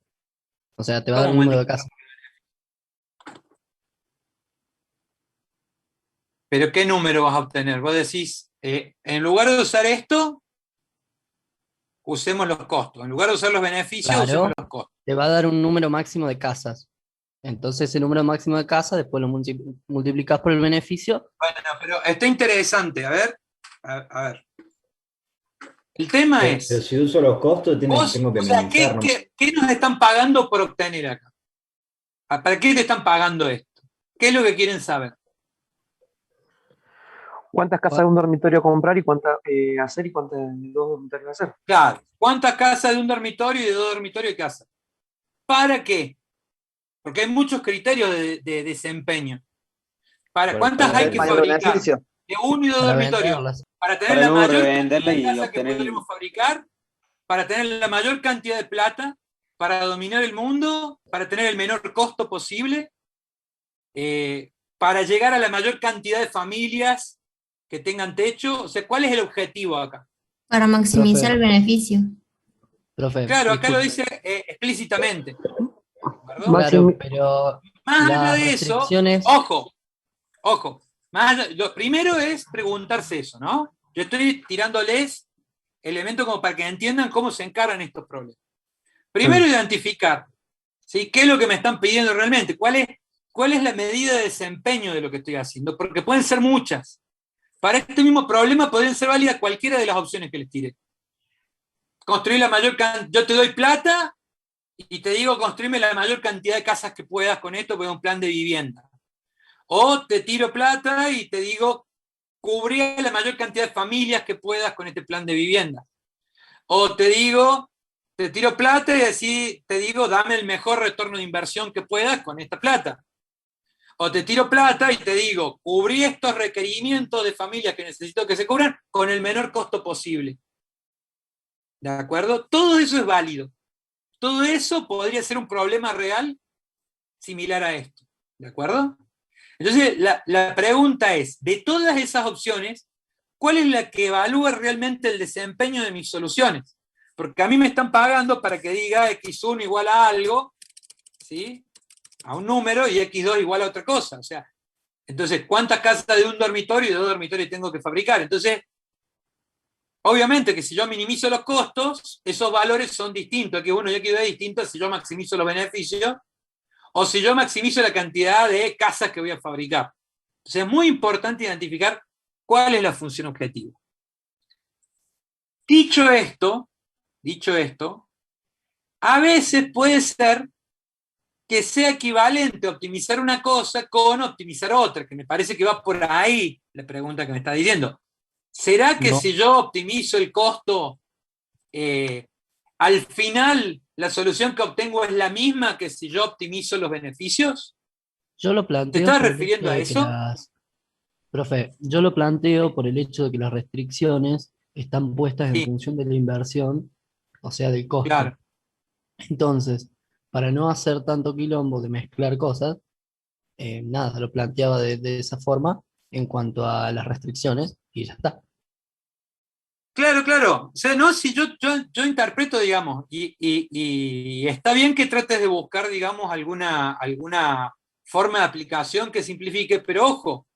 O sea, te va a dar un número de casa. ¿Pero qué número vas a obtener? Vos decís, en lugar de usar esto, usemos los costos. En lugar de usar los beneficios, Claro, usemos los costos. te va a dar un número máximo de casas. Entonces, ese número máximo de casas, después lo multiplicás por el beneficio. Bueno, pero está interesante. A ver. El tema es... Pero si uso los costos, tengo que ¿qué nos están pagando por obtener acá? ¿Para qué te están pagando esto? ¿Qué es lo que quieren saber? ¿Cuántas casas de un dormitorio comprar y cuántas hacer y cuántas de 2 dormitorios hacer? Claro, ¿cuántas casas de un dormitorio y de 2 dormitorios hay que hacer? ¿Para qué? Porque hay muchos criterios de desempeño. ¿Cuántas hay que fabricar? De 1 y 2 dormitorios. Para tener la mayor cantidad de casas que podremos fabricar, para tener la mayor cantidad de plata, para dominar el mundo, para tener el menor costo posible, para llegar a la mayor cantidad de familias que tengan techo. O sea, ¿cuál es el objetivo acá? Para maximizar el beneficio. Profe, claro, acá lo dice explícitamente. Claro, pero más allá de eso, ojo, lo primero es preguntarse eso, ¿no? Yo estoy tirándoles elementos como para que entiendan cómo se encaran estos problemas. Primero, identificar, ¿sí? ¿Qué es lo que me están pidiendo realmente? ¿Cuál es la medida de desempeño de lo que estoy haciendo? Porque pueden ser muchas. Para este mismo problema podrían ser válidas cualquiera de las opciones que les tiré. Construir la mayor cantidad, yo te doy plata y te digo construirme la mayor cantidad de casas que puedas con esto, porque es un plan de vivienda. O te tiro plata y te digo cubrir la mayor cantidad de familias que puedas con este plan de vivienda. O te tiro plata y así te digo, dame el mejor retorno de inversión que puedas con esta plata. O te tiro plata y te digo, cubrí estos requerimientos de familias que necesito que se cubran con el menor costo posible. ¿De acuerdo? Todo eso es válido. Todo eso podría ser un problema real similar a esto. ¿De acuerdo? Entonces, la pregunta es, de todas esas opciones, ¿cuál es la que evalúa realmente el desempeño de mis soluciones? Porque a mí me están pagando para que diga x1 igual a algo, ¿sí? A un número, y x2 igual a otra cosa. O sea, entonces, ¿cuántas casas de un dormitorio y de 2 dormitorios tengo que fabricar? Entonces, obviamente que si yo minimizo los costos, esos valores son distintos, x1 y x2 es distinto si yo maximizo los beneficios o si yo maximizo la cantidad de casas que voy a fabricar. Entonces es muy importante identificar cuál es la función objetiva. Dicho esto, a veces puede ser que sea equivalente optimizar una cosa con optimizar otra, que me parece que va por ahí la pregunta que me está diciendo. ¿Será que si yo optimizo el costo, al final la solución que obtengo es la misma que si yo optimizo los beneficios? Yo lo planteo. ¿Te estás refiriendo a eso? Profe, yo lo planteo por el hecho de que las restricciones están puestas en función de la inversión, o sea, del costo. Claro. Entonces, para no hacer tanto quilombo de mezclar cosas, nada, lo planteaba de esa forma en cuanto a las restricciones y ya está. Claro. O sea, no, si yo interpreto, digamos, y está bien que trates de buscar, digamos, alguna forma de aplicación que simplifique, pero ojo,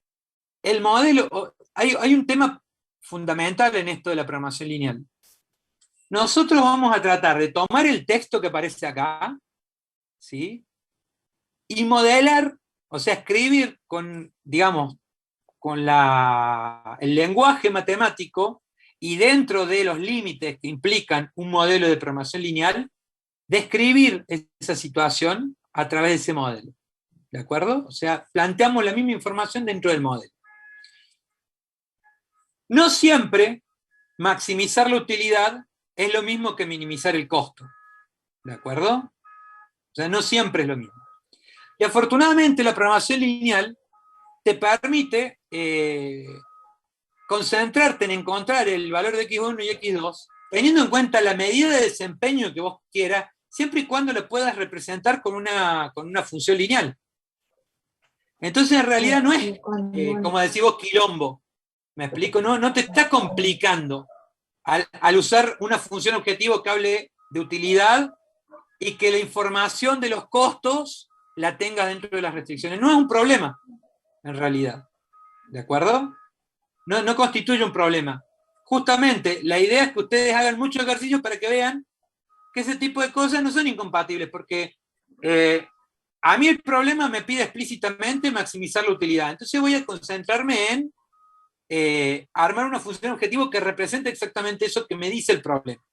el modelo, hay un tema fundamental en esto de la programación lineal. Nosotros vamos a tratar de tomar el texto que aparece acá, ¿sí? Y modelar, o sea, escribir con, digamos, con el lenguaje matemático y dentro de los límites que implican un modelo de programación lineal, describir esa situación a través de ese modelo. ¿De acuerdo? O sea, planteamos la misma información dentro del modelo. No siempre maximizar la utilidad es lo mismo que minimizar el costo. ¿De acuerdo? O sea, no siempre es lo mismo. Y afortunadamente la programación lineal te permite concentrarte en encontrar el valor de x1 y x2, teniendo en cuenta la medida de desempeño que vos quieras, siempre y cuando lo puedas representar con una función lineal. Entonces, en realidad no es, como decís vos, quilombo. ¿Me explico? No te está complicando al usar una función objetivo que hable de utilidad y que la información de los costos la tenga dentro de las restricciones. No es un problema, en realidad. ¿De acuerdo? No constituye un problema. Justamente, la idea es que ustedes hagan muchos ejercicios para que vean que ese tipo de cosas no son incompatibles, porque a mí el problema me pide explícitamente maximizar la utilidad. Entonces voy a concentrarme en armar una función objetivo que represente exactamente eso que me dice el problema.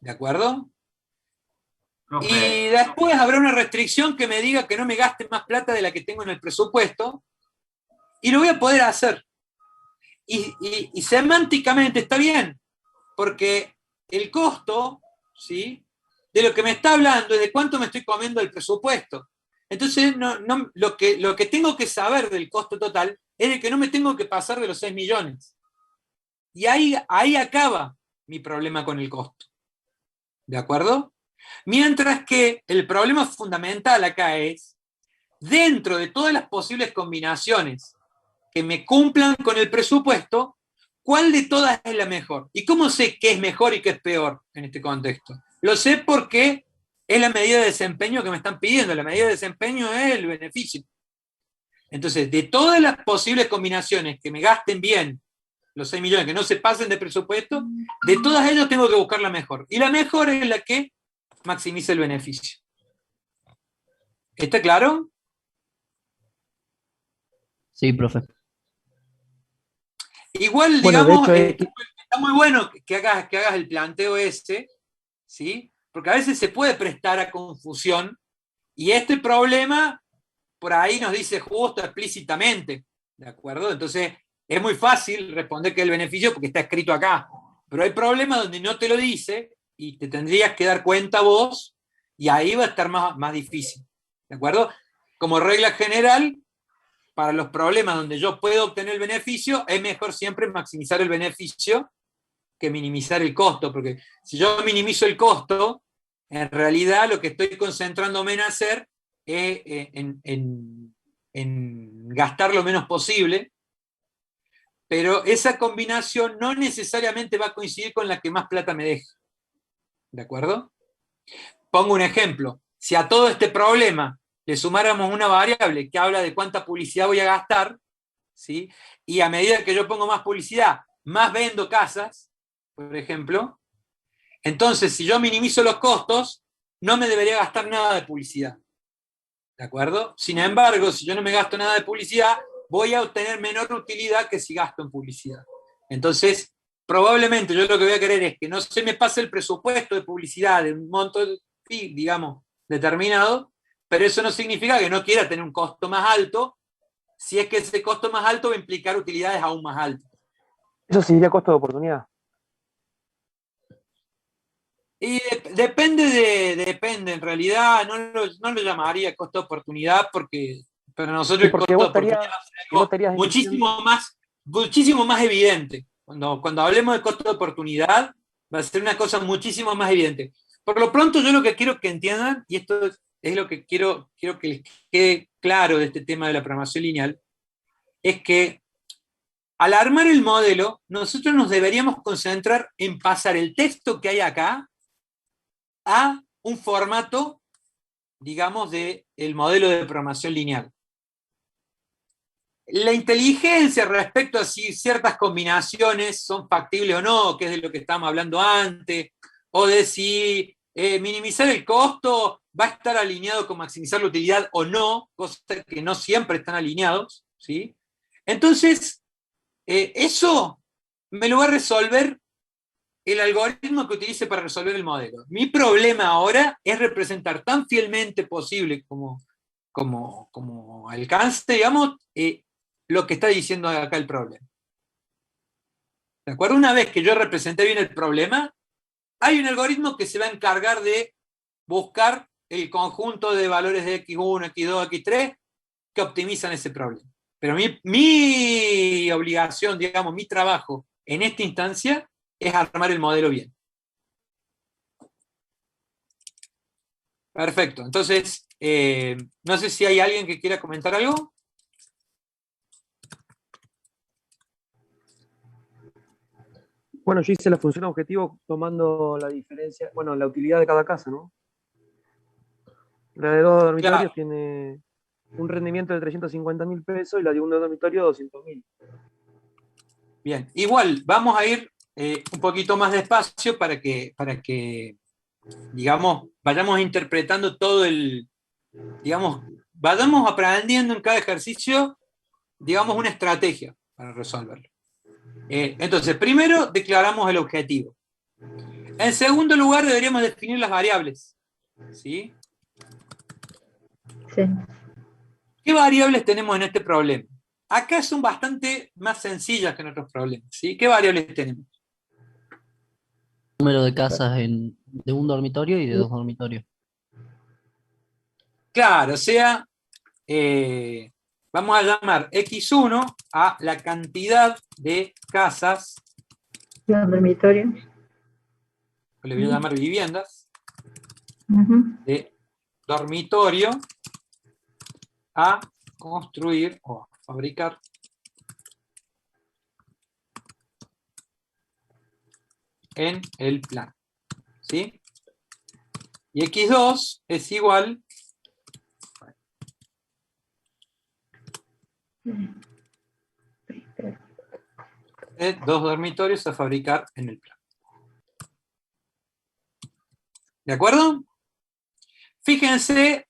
¿De acuerdo? Y después habrá una restricción que me diga que no me gaste más plata de la que tengo en el presupuesto, y lo voy a poder hacer. Y semánticamente está bien, porque el costo, ¿sí?, de lo que me está hablando es de cuánto me estoy comiendo el presupuesto. Entonces, lo que tengo que saber del costo total es de que no me tengo que pasar de los 6 millones. Y ahí acaba mi problema con el costo. ¿De acuerdo? Mientras que el problema fundamental acá es, dentro de todas las posibles combinaciones que me cumplan con el presupuesto, ¿cuál de todas es la mejor? ¿Y cómo sé qué es mejor y qué es peor en este contexto? Lo sé porque es la medida de desempeño que me están pidiendo. La medida de desempeño es el beneficio. Entonces, de todas las posibles combinaciones que me gasten bien los 6 millones, que no se pasen de presupuesto, de todas ellas tengo que buscar la mejor. Y la mejor es la que maximiza el beneficio. ¿Está claro? Sí, profe. Igual, Bueno, digamos, de hecho, está muy bueno que hagas el planteo ese, ¿sí? Porque a veces se puede prestar a confusión, y este problema por ahí nos dice justo explícitamente, ¿de acuerdo? Entonces, es muy fácil responder que es el beneficio porque está escrito acá, pero hay problemas donde no te lo dice y te tendrías que dar cuenta vos, y ahí va a estar más difícil, ¿de acuerdo? Como regla general, para los problemas donde yo puedo obtener el beneficio, es mejor siempre maximizar el beneficio que minimizar el costo, porque si yo minimizo el costo, en realidad lo que estoy concentrándome en hacer es en gastar lo menos posible, pero esa combinación no necesariamente va a coincidir con la que más plata me deja. ¿De acuerdo? Pongo un ejemplo. Si a todo este problema le sumáramos una variable que habla de cuánta publicidad voy a gastar, ¿sí?, y a medida que yo pongo más publicidad, más vendo casas, por ejemplo, entonces si yo minimizo los costos, no me debería gastar nada de publicidad. ¿De acuerdo? Sin embargo, si yo no me gasto nada de publicidad, voy a obtener menor utilidad que si gasto en publicidad. Entonces, probablemente yo lo que voy a querer es que no se me pase el presupuesto de publicidad de un monto, digamos, determinado, pero eso no significa que no quiera tener un costo más alto, si es que ese costo más alto va a implicar utilidades aún más altas. Eso sería costo de oportunidad. Y depende, en realidad no lo llamaría costo de oportunidad, porque para nosotros el costo de oportunidad es algo muchísimo más evidente. Cuando hablemos de costo de oportunidad, va a ser una cosa muchísimo más evidente. Por lo pronto, yo lo que quiero que entiendan, y esto es lo que quiero que les quede claro de este tema de la programación lineal, es que al armar el modelo, nosotros nos deberíamos concentrar en pasar el texto que hay acá a un formato, digamos, del modelo de programación lineal. La inteligencia respecto a si ciertas combinaciones son factibles o no, que es de lo que estábamos hablando antes, o de si minimizar el costo va a estar alineado con maximizar la utilidad o no, cosas que no siempre están alineados, ¿sí? Entonces, eso me lo va a resolver el algoritmo que utilice para resolver el modelo. Mi problema ahora es representar tan fielmente posible como alcance, digamos, lo que está diciendo acá el problema. ¿De acuerdo? Una vez que yo representé bien el problema, hay un algoritmo que se va a encargar de buscar el conjunto de valores de x1, x2, x3 que optimizan ese problema. Pero mi obligación, digamos, mi trabajo en esta instancia es armar el modelo bien. Perfecto. Entonces, no sé si hay alguien que quiera comentar algo. Bueno, yo hice la función objetivo tomando la diferencia, bueno, la utilidad de cada casa, ¿no? La de 2 dormitorios, claro, tiene un rendimiento de 350.000 pesos y la de un dormitorio 200.000. Bien, igual, vamos a ir un poquito más despacio para que, digamos, vayamos interpretando todo digamos, vayamos aprendiendo en cada ejercicio, digamos, una estrategia para resolverlo. Entonces, primero declaramos el objetivo. En segundo lugar, deberíamos definir las variables. ¿Sí? Sí. ¿Qué variables tenemos en este problema? Acá son bastante más sencillas que en otros problemas, ¿sí? ¿Qué variables tenemos? Número de casas de un dormitorio y de 2 dormitorios. Claro, o sea, vamos a llamar X1 a la cantidad de casas, Los dormitorios. le voy a llamar viviendas, Ujú. de dormitorio a construir o a fabricar en el plan. ¿Sí? Y X2 es igual de 2 dormitorios a fabricar en el plan. ¿De acuerdo? Fíjense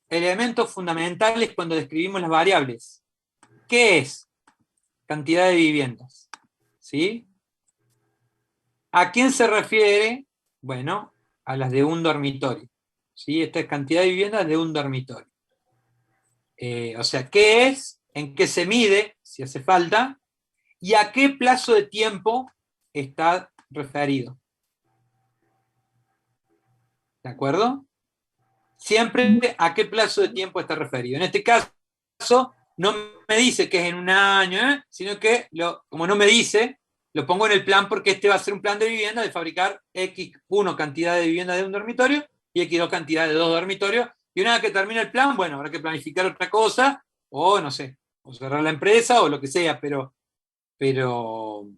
elementos fundamentales cuando describimos las variables. ¿Qué es? Cantidad de viviendas. ¿Sí? ¿A quién se refiere? Bueno, a las de un dormitorio. ¿Sí? Esta es cantidad de viviendas de un dormitorio. O sea, ¿qué es? ¿En qué se mide? Si hace falta. ¿Y a qué plazo de tiempo está referido? ¿De acuerdo? Siempre a qué plazo de tiempo está referido. En este caso, no me dice que es en un año, sino que, como no me dice, lo pongo en el plan porque este va a ser un plan de vivienda de fabricar X1 cantidad de vivienda de un dormitorio y X2 cantidad de 2 dormitorios. Y una vez que termine el plan, bueno, habrá que planificar otra cosa, o no sé, o cerrar la empresa o lo que sea, pero lo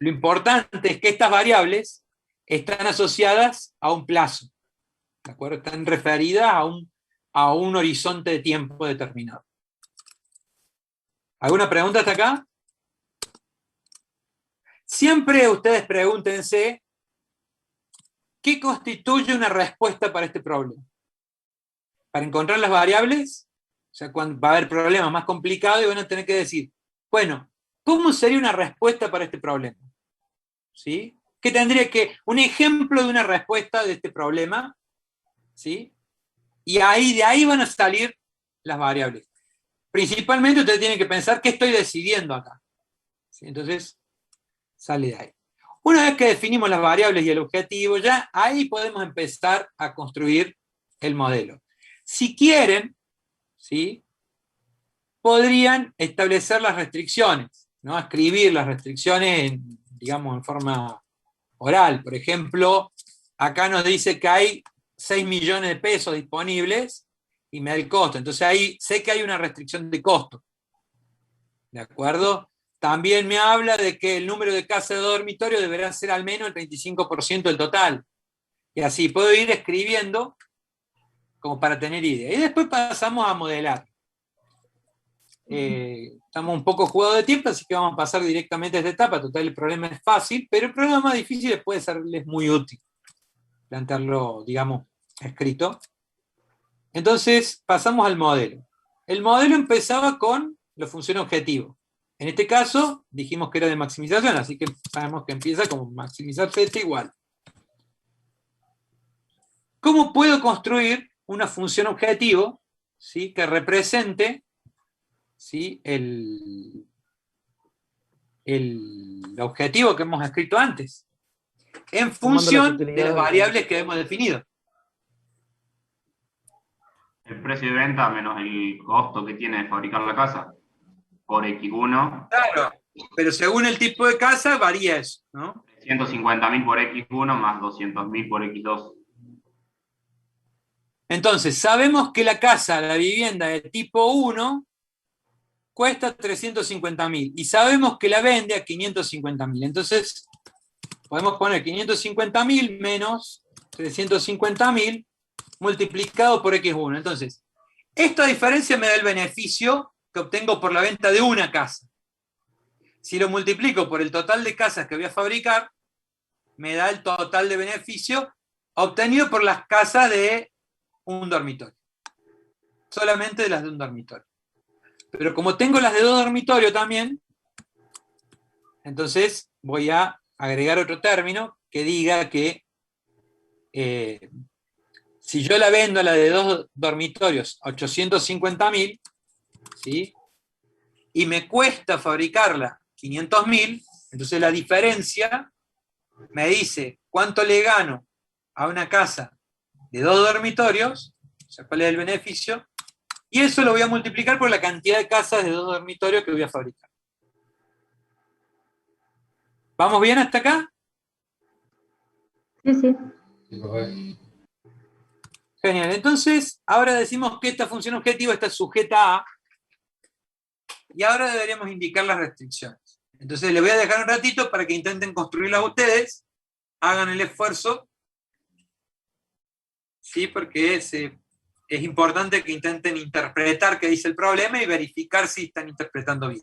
importante es que estas variables están asociadas a un plazo, ¿de acuerdo? Están referidas a un horizonte de tiempo determinado. ¿Alguna pregunta hasta acá? Siempre ustedes pregúntense ¿qué constituye una respuesta para este problema? Para encontrar las variables, o sea, cuando va a haber problemas más complicados y van a tener que decir, bueno, ¿cómo sería una respuesta para este problema? ¿Sí? ¿Qué tendría que, un ejemplo de una respuesta de este problema? ¿Sí? Y de ahí van a salir las variables. Principalmente ustedes tienen que pensar qué estoy decidiendo acá. ¿Sí? Entonces, sale de ahí. Una vez que definimos las variables y el objetivo, ya ahí podemos empezar a construir el modelo. Si quieren, ¿sí? Podrían establecer las restricciones, ¿no? Escribir las restricciones, digamos, en forma oral. Por ejemplo, acá nos dice que hay 6 millones de pesos disponibles y me da el costo. Entonces ahí sé que hay una restricción de costo. ¿De acuerdo? También me habla de que el número de casas de dormitorio deberá ser al menos el 25% del total. Y así puedo ir escribiendo como para tener idea. Y después pasamos a modelar. Estamos un poco jugados de tiempo, así que vamos a pasar directamente a esta etapa. Total, el problema es fácil, pero el problema más difícil puede serles muy útil plantearlo, digamos, escrito. Entonces, pasamos al modelo. El modelo empezaba con la función objetivo. En este caso, dijimos que era de maximización, así que sabemos que empieza como maximizar z igual. ¿Cómo puedo construir una función objetivo, ¿sí? Que represente, ¿sí? el objetivo que hemos escrito antes, en función de las variables que hemos definido? El precio de venta menos el costo que tiene de fabricar la casa por X1. Claro, pero según el tipo de casa varía eso, ¿no? 150.000 por X1 más 200.000 por X2. Entonces, sabemos que la casa, la vivienda de tipo 1, cuesta 350.000 y sabemos que la vende a 550.000. Entonces, podemos poner 550.000 menos 350.000 multiplicado por X1. Entonces, esta diferencia me da el beneficio que obtengo por la venta de una casa. Si lo multiplico por el total de casas que voy a fabricar, me da el total de beneficio obtenido por las casas de un dormitorio. Solamente de las de un dormitorio. Pero como tengo las de 2 dormitorios también, entonces voy a agregar otro término que diga que si yo la vendo a la de 2 dormitorios a 850.000, ¿sí? Y me cuesta fabricarla 500.000, entonces la diferencia me dice cuánto le gano a una casa de 2 dormitorios, o sea, cuál es el beneficio, y eso lo voy a multiplicar por la cantidad de casas de 2 dormitorios que voy a fabricar. ¿Vamos bien hasta acá? Sí, sí. Genial. Entonces, ahora decimos que esta función objetivo está sujeta a, y ahora deberíamos indicar las restricciones. Entonces, les voy a dejar un ratito para que intenten construirlas ustedes, hagan el esfuerzo, ¿sí? Porque es importante que intenten interpretar qué dice el problema y verificar si están interpretando bien.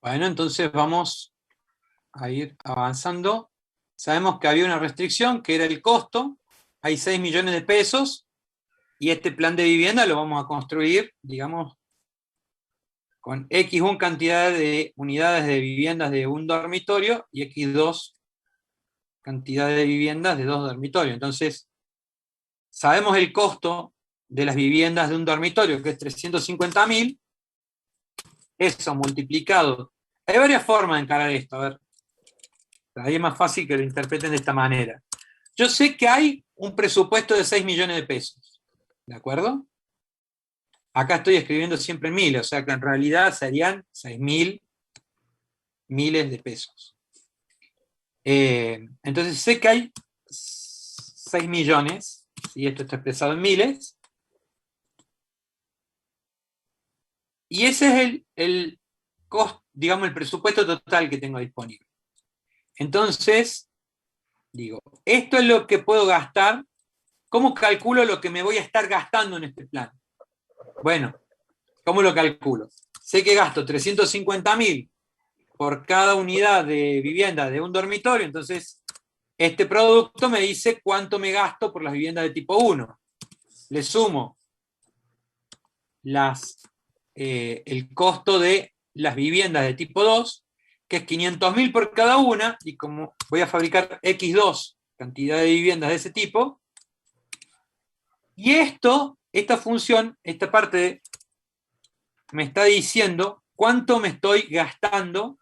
Bueno, entonces vamos a ir avanzando. Sabemos que había una restricción, que era el costo. Hay 6 millones de pesos, y este plan de vivienda lo vamos a construir, digamos, con X1 cantidad de unidades de viviendas de un dormitorio y X2 cantidad de viviendas de 2 dormitorios. Entonces, sabemos el costo de las viviendas de un dormitorio, que es 350.000, eso multiplicado. Hay varias formas de encarar esto, a ver. Ahí es más fácil que lo interpreten de esta manera. Yo sé que hay un presupuesto de 6 millones de pesos, ¿de acuerdo? Acá estoy escribiendo siempre en miles, o sea que en realidad serían 6.000 miles de pesos. Entonces sé que hay 6 millones, y esto está expresado en miles, y ese es el costo, digamos, el presupuesto total que tengo disponible. Entonces, digo, esto es lo que puedo gastar. ¿Cómo calculo lo que me voy a estar gastando en este plan? Bueno, ¿cómo lo calculo? Sé que gasto 350.000 por cada unidad de vivienda de un dormitorio, entonces este producto me dice cuánto me gasto por las viviendas de tipo 1. Le sumo el costo de las viviendas de tipo 2, que es 500.000 por cada una, y como voy a fabricar X2 cantidad de viviendas de ese tipo, y esta función, esta parte me está diciendo cuánto me estoy gastando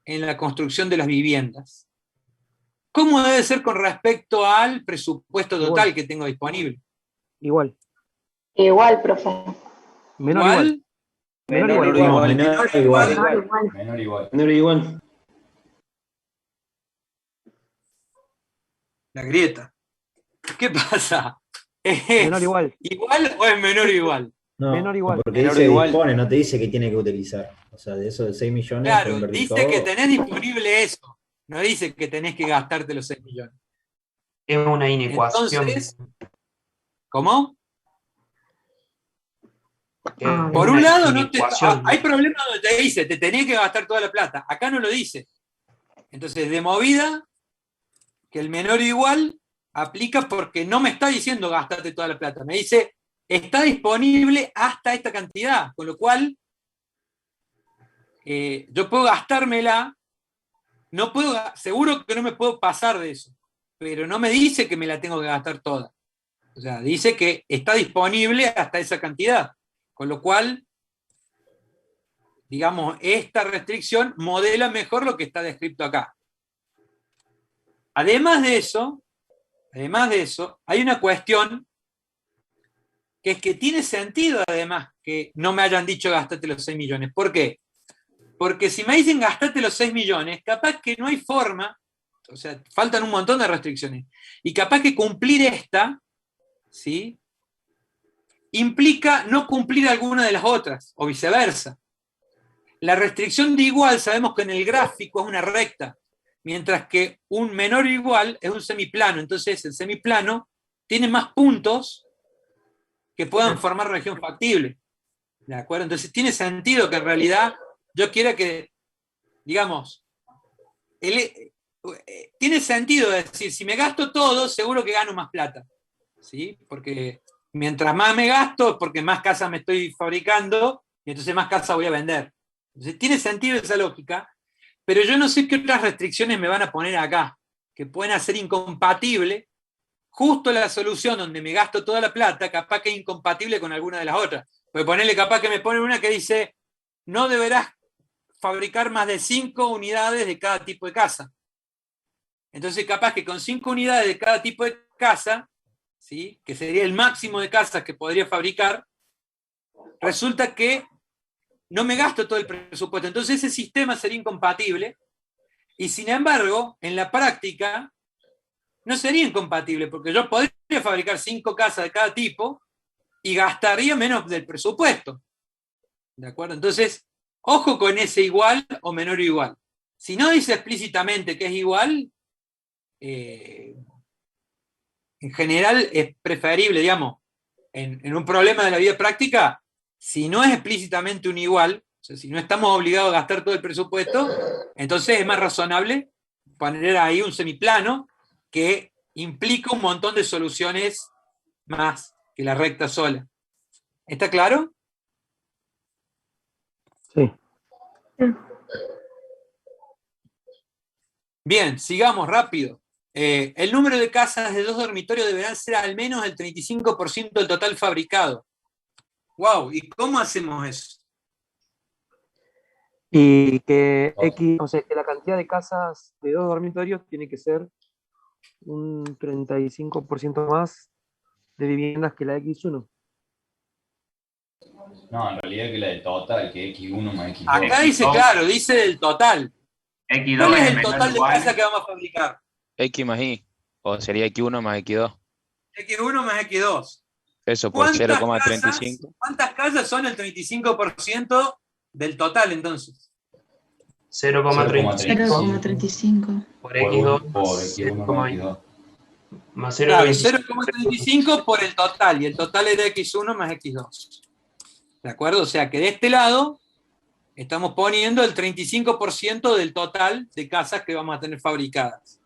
en la construcción de las viviendas. ¿Cómo debe ser con respecto al presupuesto total que tengo disponible? Igual. Igual, profe. Menor igual. La grieta. ¿Qué pasa? ¿Es menor igual. ¿Igual o es menor o igual? No, menor igual. Porque menor dice igual. dispone, no te dice que tiene que utilizar. O sea, de eso de 6 millones. Claro, dice que tenés disponible eso. No dice que tenés que gastarte los 6 millones. Es una inecuación. Entonces, ¿cómo? Por una un lado, inecuación. hay problemas donde te dice, te tenés que gastar toda la plata. Acá no lo dice. Entonces, de movida, que el menor o igual aplica porque no me está diciendo gastate toda la plata. Me dice, está disponible hasta esta cantidad, con lo cual yo puedo gastármela, no puedo, seguro que no me puedo pasar de eso, pero no me dice que me la tengo que gastar toda. O sea, dice que está disponible hasta esa cantidad, con lo cual, digamos, esta restricción modela mejor lo que está descrito acá. Además de eso, hay una cuestión que es que tiene sentido, además, que no me hayan dicho gastate los 6 millones. ¿Por qué? Porque si me dicen gastate los 6 millones, capaz que no hay forma, o sea, faltan un montón de restricciones, y capaz que cumplir esta, ¿sí?, implica no cumplir alguna de las otras, o viceversa. La restricción de igual, sabemos que en el gráfico es una recta, mientras que un menor o igual es un semiplano. Entonces, el semiplano tiene más puntos que puedan formar región factible. ¿De acuerdo? Entonces, tiene sentido que en realidad yo quiera que, digamos, tiene sentido decir, si me gasto todo, seguro que gano más plata. ¿Sí? Porque mientras más me gasto, porque más casas me estoy fabricando, y entonces más casas voy a vender. Entonces, tiene sentido esa lógica, pero yo no sé qué otras restricciones me van a poner acá, que pueden hacer incompatible justo la solución donde me gasto toda la plata, capaz que es incompatible con alguna de las otras. Porque ponerle capaz que me pone una que dice, no deberás fabricar más de 5 unidades de cada tipo de casa. Entonces capaz que con 5 unidades de cada tipo de casa, ¿sí?, que sería el máximo de casas que podría fabricar, resulta que no me gasto todo el presupuesto. Entonces ese sistema sería incompatible, y sin embargo, en la práctica, no sería incompatible, porque yo podría fabricar 5 casas de cada tipo y gastaría menos del presupuesto. ¿De acuerdo? Entonces, ojo con ese igual o menor o igual. Si no dice explícitamente que es igual, en general es preferible, digamos, en un problema de la vida práctica, si no es explícitamente un igual, o sea, si no estamos obligados a gastar todo el presupuesto, entonces es más razonable poner ahí un semiplano que implica un montón de soluciones más que la recta sola. ¿Está claro? Sí. Bien, sigamos rápido. El número de casas de 2 dormitorios deberán ser al menos el 35% del total fabricado. ¡Wow! ¿Y cómo hacemos eso? Y que o sea, que la cantidad de casas de 2 dormitorios tiene que ser un 35% más de viviendas que la X1. No, en realidad que la del total, que X1 más X2. Acá dice, claro, dice del total. X2 ¿Cuál es es el menor total o de igual. casas que vamos a fabricar? X más Y. O sería X1 más X2. X1 más X2. Eso por ¿Cuántas 0,35. ¿Cuántas casas son el 35% del total entonces? 0,35 0,35. por X2 por X1 más X2. más Claro, 0,25. 0,35 por el total, y el total es de X1 más X2. ¿De acuerdo? O sea que de este lado estamos poniendo el 35% del total de casas que vamos a tener fabricadas.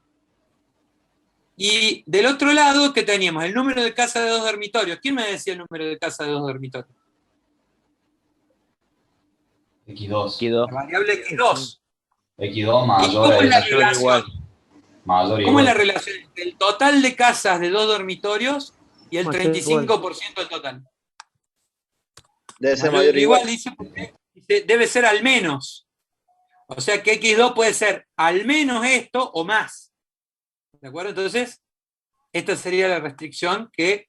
Y del otro lado, ¿qué teníamos? El número de casas de 2 dormitorios. ¿Quién me decía el número de casas de 2 dormitorios? X2. La variable X2. X2 ¿Y mayor cómo a es la X. relación? Mayor ¿Cómo es la igual. relación entre el total de casas de 2 dormitorios y el Mayor 35% del total? Debe ser mayor o igual. Dice porque dice, debe ser al menos. O sea que X2 puede ser al menos esto o más. ¿De acuerdo? Entonces, esta sería la restricción que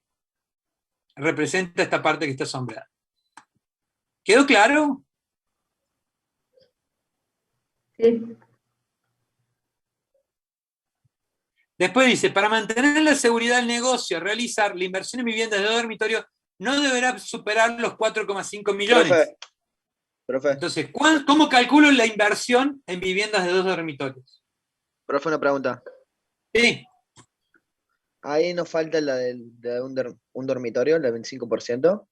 representa esta parte que está sombreada. ¿Quedó claro? Sí. Después dice, para mantener la seguridad del negocio, realizar la inversión en viviendas de 2 dormitorios no deberá superar los 4,5 millones. Profe, Entonces, ¿cómo calculo la inversión en viviendas de 2 dormitorios? profe, una pregunta. Sí. Ahí nos falta la de un dormitorio, la del 25%.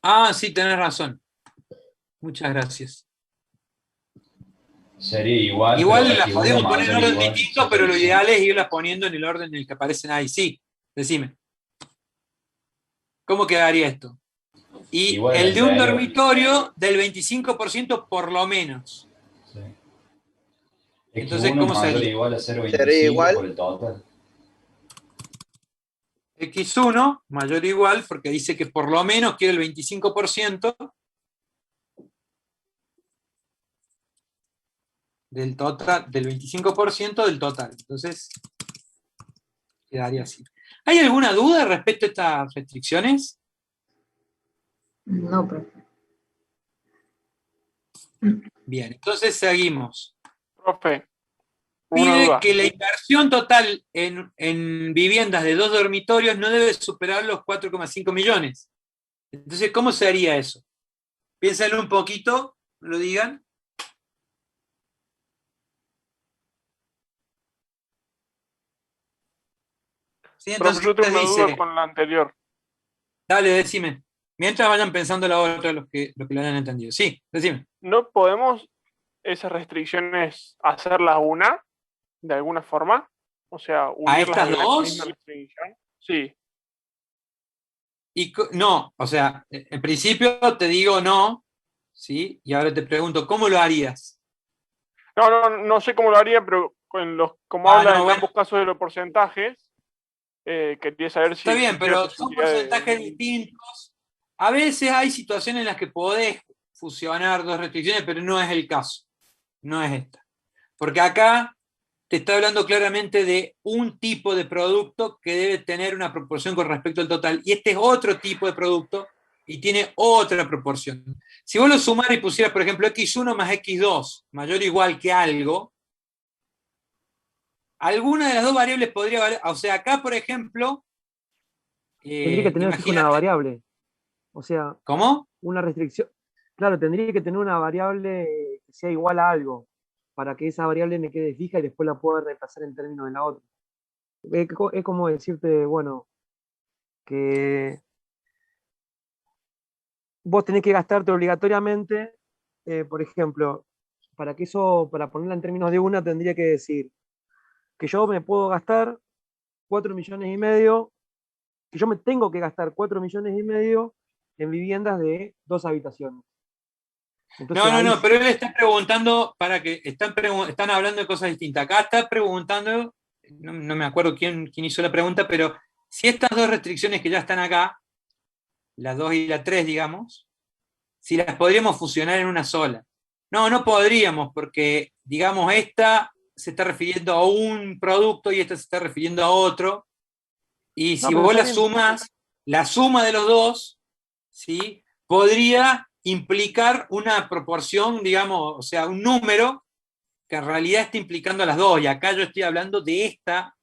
Ah, sí, tenés razón. Muchas gracias. Sería igual. Igual pero las podemos X1 poner en mayor orden igual, distinto, pero lo ideal es irlas poniendo en el orden en el que aparecen ahí. Sí, decime. ¿Cómo quedaría esto? Y igual el de un anterior. dormitorio del 25% por lo menos. Sí. Entonces, X1 ¿cómo mayor sería? igual a 0,25 Sería igual. por el total. X1 mayor o igual, porque dice que por lo menos quiere el 25% del total, del 25% del total. Entonces, quedaría así. ¿Hay alguna duda respecto a estas restricciones? No, profe. Bien, entonces seguimos. Profe, una Pide duda. que la inversión total en viviendas de 2 dormitorios no debe superar los 4,5 millones. Entonces, ¿cómo se haría eso? Piénsenlo un poquito, no lo digan. Sí, Profe, entonces yo tengo una duda dice, con la anterior. dale, decime. Mientras vayan pensando la otra, los que lo hayan entendido. Sí, decime. ¿No podemos esas restricciones hacerlas una, de alguna forma? O sea, unirlas estas en la dos? misma restricción. Sí. No, o sea, en principio te digo no, ¿sí? Y ahora te pregunto, ¿cómo lo harías? No sé cómo lo haría, pero como habla en ambos casos de los porcentajes, quería saber si Está bien, existe la pero son posibilidad porcentajes distintos. A veces hay situaciones en las que podés fusionar dos restricciones, pero no es el caso. No es esta. Porque acá te está hablando claramente de un tipo de producto que debe tener una proporción con respecto al total. Y este es otro tipo de producto y tiene otra proporción. Si vos lo sumaras y pusieras, por ejemplo, X1 más X2 mayor o igual que algo, alguna de las dos variables podría valer. O sea, acá, por ejemplo, Tendría que tener fijo una variable. O sea, ¿cómo? Una restricción. Claro, tendría que tener una variable que sea igual a algo, para que esa variable me quede fija y después la pueda repasar en términos de la otra. Es como decirte, bueno, que vos tenés que gastarte obligatoriamente, por ejemplo, para ponerla en términos de una, tendría que decir que yo me puedo gastar 4,5 millones, que yo me tengo que gastar 4,5 millones en viviendas de 2 habitaciones. Entonces, No, pero él está preguntando, están hablando de cosas distintas. Acá está preguntando, no me acuerdo quién hizo la pregunta, pero si estas dos restricciones que ya están acá, la 2 y la 3, digamos, si las podríamos fusionar en una sola. No podríamos, porque, digamos, esta se está refiriendo a un producto y esta se está refiriendo a otro. Y si vos la sumas, la suma de los dos, ¿sí? Podría implicar una proporción, digamos, o sea, un número que en realidad está implicando a las dos. Y acá yo estoy hablando de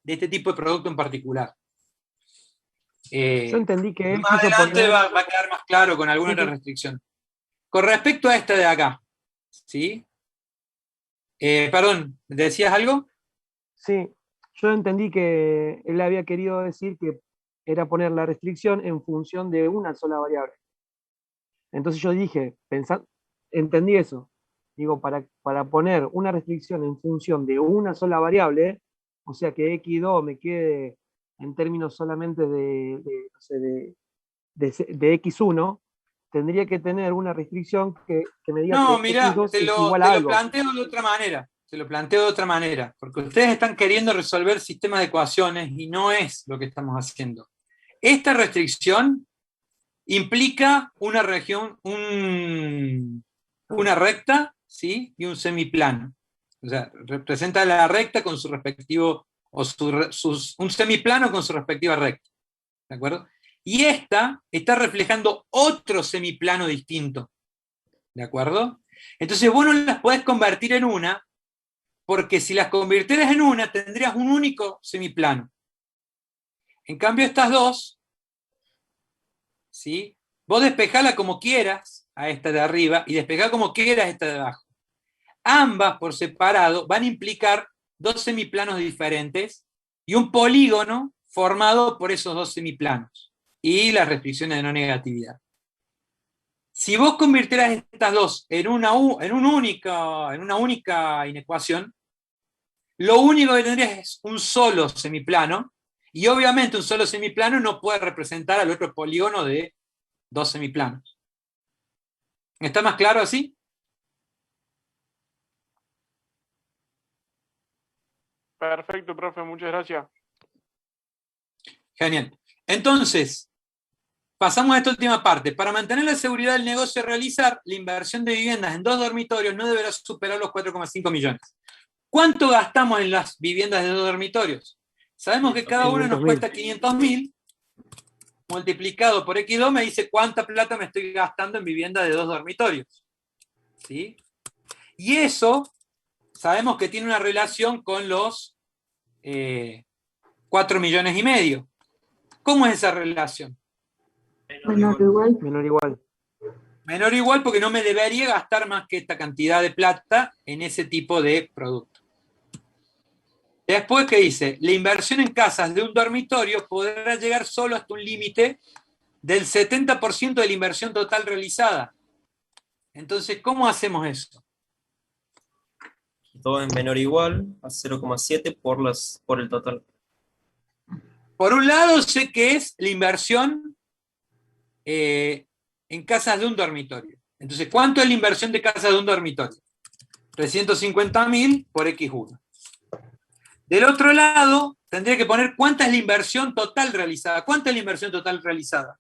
este tipo de producto en particular. Yo entendí que él más quiso adelante poner... va a quedar más claro con alguna otra restricción. Con respecto a esta de acá, ¿sí? Perdón, ¿decías algo? Sí, yo entendí que él había querido decir que era poner la restricción en función de una sola variable. Entonces yo dije, entendí eso. Digo, para poner una restricción en función de una sola variable, o sea que X2 me quede en términos solamente de X1, tendría que tener una restricción que me diga No, que mirá, X2 te es lo igual a algo. planteo de otra manera. Te lo planteo de otra manera. Porque ustedes están queriendo resolver sistemas de ecuaciones y no es lo que estamos haciendo. Esta restricción implica una región, una recta, ¿sí? Y un semiplano. O sea, representa la recta con su respectivo, un semiplano con su respectiva recta. ¿De acuerdo? Y esta está reflejando otro semiplano distinto. ¿De acuerdo? Entonces vos no las podés convertir en una, porque si las convirtieras en una, tendrías un único semiplano. En cambio, estas dos, ¿sí? Vos despejala como quieras a esta de arriba y despejá como quieras a esta de abajo. Ambas por separado van a implicar dos semiplanos diferentes y un polígono formado por esos dos semiplanos y las restricciones de no negatividad. Si vos convirtieras estas dos en una única inecuación, lo único que tendrías es un solo semiplano, y obviamente un solo semiplano no puede representar al otro polígono de dos semiplanos. ¿Está más claro así? Perfecto, profe, muchas gracias. Genial. Entonces, pasamos a esta última parte. Para mantener la seguridad del negocio a realizar, la inversión de viviendas en 2 dormitorios no deberá superar los 4,5 millones. ¿Cuánto gastamos en las viviendas de 2 dormitorios? Sabemos que cada uno nos cuesta 500.000, multiplicado por X2 me dice cuánta plata me estoy gastando en vivienda de 2 dormitorios. ¿Sí? Y eso sabemos que tiene una relación con los 4,5 millones. ¿Cómo es esa relación? Menor o igual. Menor o igual. Menor o igual porque no me debería gastar más que esta cantidad de plata en ese tipo de producto. Después, ¿qué dice? La inversión en casas de un dormitorio podrá llegar solo hasta un límite del 70% de la inversión total realizada. Entonces, ¿cómo hacemos eso? Todo en menor o igual a 0,7 por el total. Por un lado, sé que es la inversión en casas de un dormitorio. Entonces, ¿cuánto es la inversión de casas de un dormitorio? 350.000 por X1. Del otro lado, tendría que poner cuánta es la inversión total realizada. ¿Cuánta es la inversión total realizada?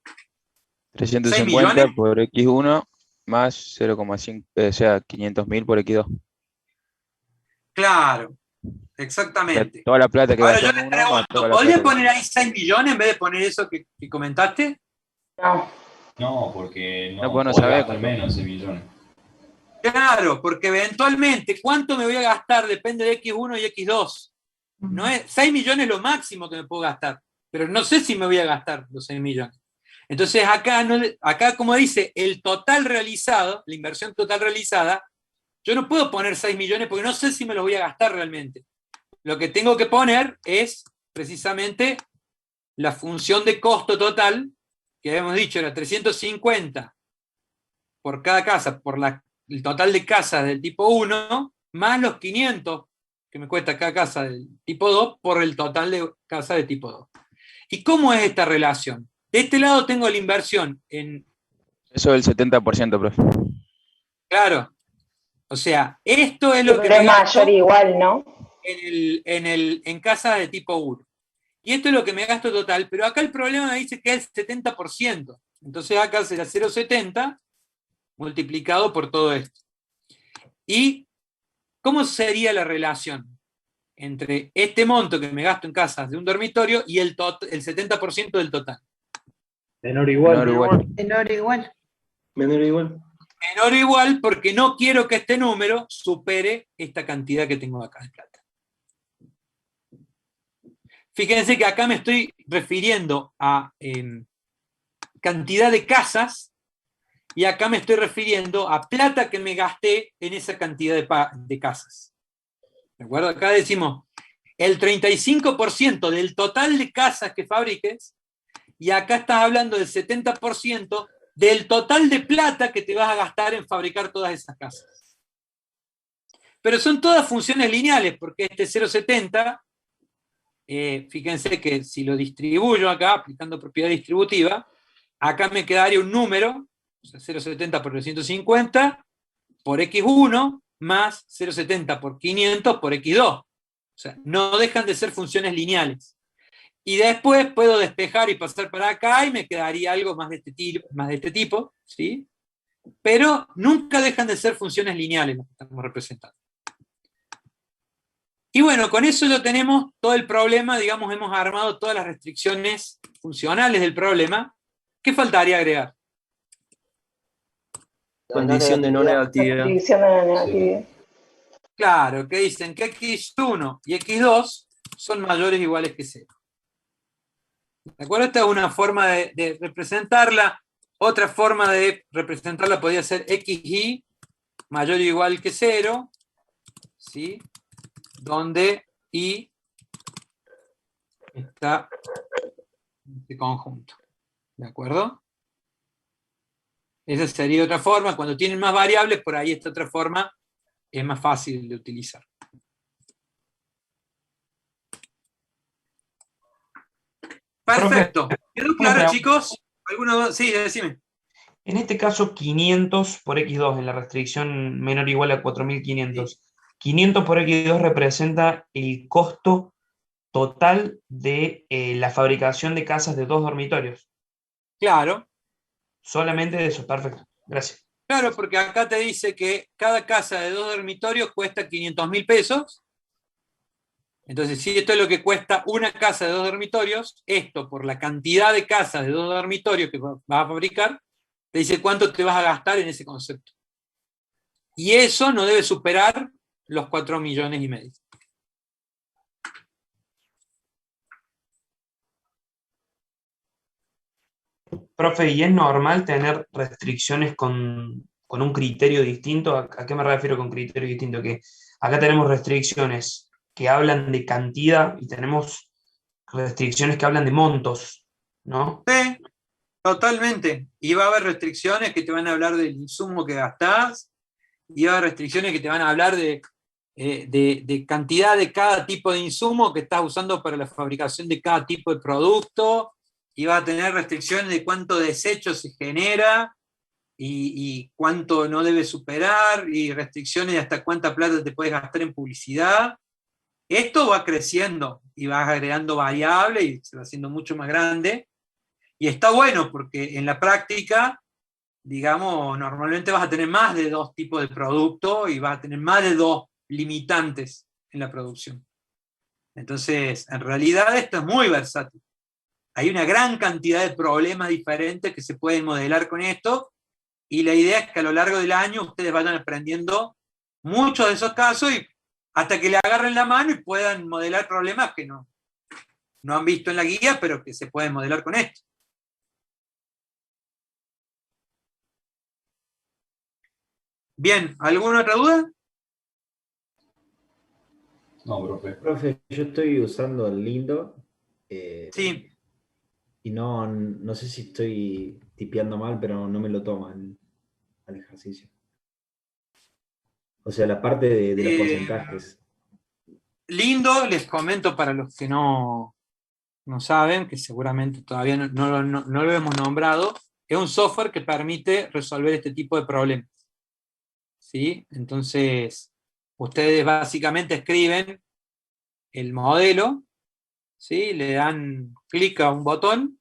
350 por X1 más 0,5, o sea, 500.000 por X2. Claro, exactamente. Toda la plata que Ahora yo gastamos te pregunto, ¿podrías poner ahí 6 millones en vez de poner eso que comentaste? No, porque No, pues no podés saber gastar menos de millones. Claro, porque eventualmente, ¿cuánto me voy a gastar? Depende de X1 y X2. No es 6 millones lo máximo que me puedo gastar, pero no sé si me voy a gastar los 6 millones. Entonces acá como dice, el total realizado, la inversión total realizada, yo no puedo poner 6 millones porque no sé si me los voy a gastar realmente. Lo que tengo que poner es precisamente la función de costo total, que habíamos dicho era 350 por cada casa, por el total de casas del tipo 1, más los 500 que me cuesta cada casa del tipo 2 por el total de casas de tipo 2. ¿Y cómo es esta relación? De este lado tengo la inversión en... Eso del 70%, profe. Claro. O sea, esto es lo que Pero me gasto mayor igual, ¿no? en casas de tipo 1. Y esto es lo que me gasto total, pero acá el problema me dice que es el 70%. Entonces acá será 0,70 multiplicado por todo esto. ¿Y cómo sería la relación entre este monto que me gasto en casas de un dormitorio y el 70% del total? Menor o igual. Menor o igual. Menor o igual. Menor o igual porque no quiero que este número supere esta cantidad que tengo acá de plata. Fíjense que acá me estoy refiriendo a cantidad de casas y acá me estoy refiriendo a plata que me gasté en esa cantidad de casas. ¿De acuerdo? Acá decimos el 35% del total de casas que fabriques y acá estás hablando del 70% del total de plata que te vas a gastar en fabricar todas esas casas. Pero son todas funciones lineales porque este 0,70, fíjense que si lo distribuyo acá, aplicando propiedad distributiva, acá me quedaría un número, o sea, 0,70 por 350 por X1 más 0,70 por 500 por X2. O sea, no dejan de ser funciones lineales. Y después puedo despejar y pasar para acá y me quedaría algo más de este tipo, ¿sí? Pero nunca dejan de ser funciones lineales lo que estamos representando. Y bueno, con eso ya tenemos todo el problema, digamos, hemos armado todas las restricciones funcionales del problema. ¿Qué faltaría agregar? Condición de no negatividad. Condición de no negatividad. Claro, que dicen que X1 y X2 son mayores o iguales que 0. ¿De acuerdo? Esta es una forma de representarla. Otra forma de representarla podría ser XY mayor o igual que 0, ¿sí? Donde Y está en este conjunto. ¿De acuerdo? Esa sería otra forma. Cuando tienen más variables, por ahí esta otra forma es más fácil de utilizar. Perfecto. ¿Quedó claro, chicos? ¿Alguno? Sí, decime. En este caso, 500 por x2 en la restricción menor o igual a 4500. 500 por x2 representa el costo total de la fabricación de casas de 2 dormitorios. Claro. Solamente de eso, perfecto. Gracias. Claro, porque acá te dice que cada casa de 2 dormitorios cuesta 500.000 pesos. Entonces, si esto es lo que cuesta una casa de 2 dormitorios, esto por la cantidad de casas de 2 dormitorios que vas a fabricar, te dice cuánto te vas a gastar en ese concepto. Y eso no debe superar los 4,5 millones. Profe, ¿y es normal tener restricciones con un criterio distinto? ¿A qué me refiero con criterio distinto? Que acá tenemos restricciones que hablan de cantidad y tenemos restricciones que hablan de montos, ¿no? Sí, totalmente. Y va a haber restricciones que te van a hablar del insumo que gastás, y va a haber restricciones que te van a hablar de cantidad de cada tipo de insumo que estás usando para la fabricación de cada tipo de producto, y va a tener restricciones de cuánto desecho se genera y cuánto no debe superar, y restricciones de hasta cuánta plata te puedes gastar en publicidad. Esto va creciendo y vas agregando variables y se va haciendo mucho más grande. Y está bueno porque en la práctica, digamos, normalmente vas a tener más de 2 tipos de producto y vas a tener más de 2 limitantes en la producción. Entonces, en realidad esto es muy versátil. Hay una gran cantidad de problemas diferentes que se pueden modelar con esto, y la idea es que a lo largo del año ustedes vayan aprendiendo muchos de esos casos y hasta que le agarren la mano y puedan modelar problemas que no han visto en la guía, pero que se pueden modelar con esto. Bien, ¿alguna otra duda? No, profe. Profe, yo estoy usando el Lindo. Sí. Y no sé si estoy tipeando mal, pero no me lo toma al ejercicio. O sea, la parte de los porcentajes. Lindo, les comento para los que no saben, que seguramente todavía no lo hemos nombrado, es un software que permite resolver este tipo de problemas. ¿Sí? Entonces, ustedes básicamente escriben el modelo, ¿sí? Le dan clic a un botón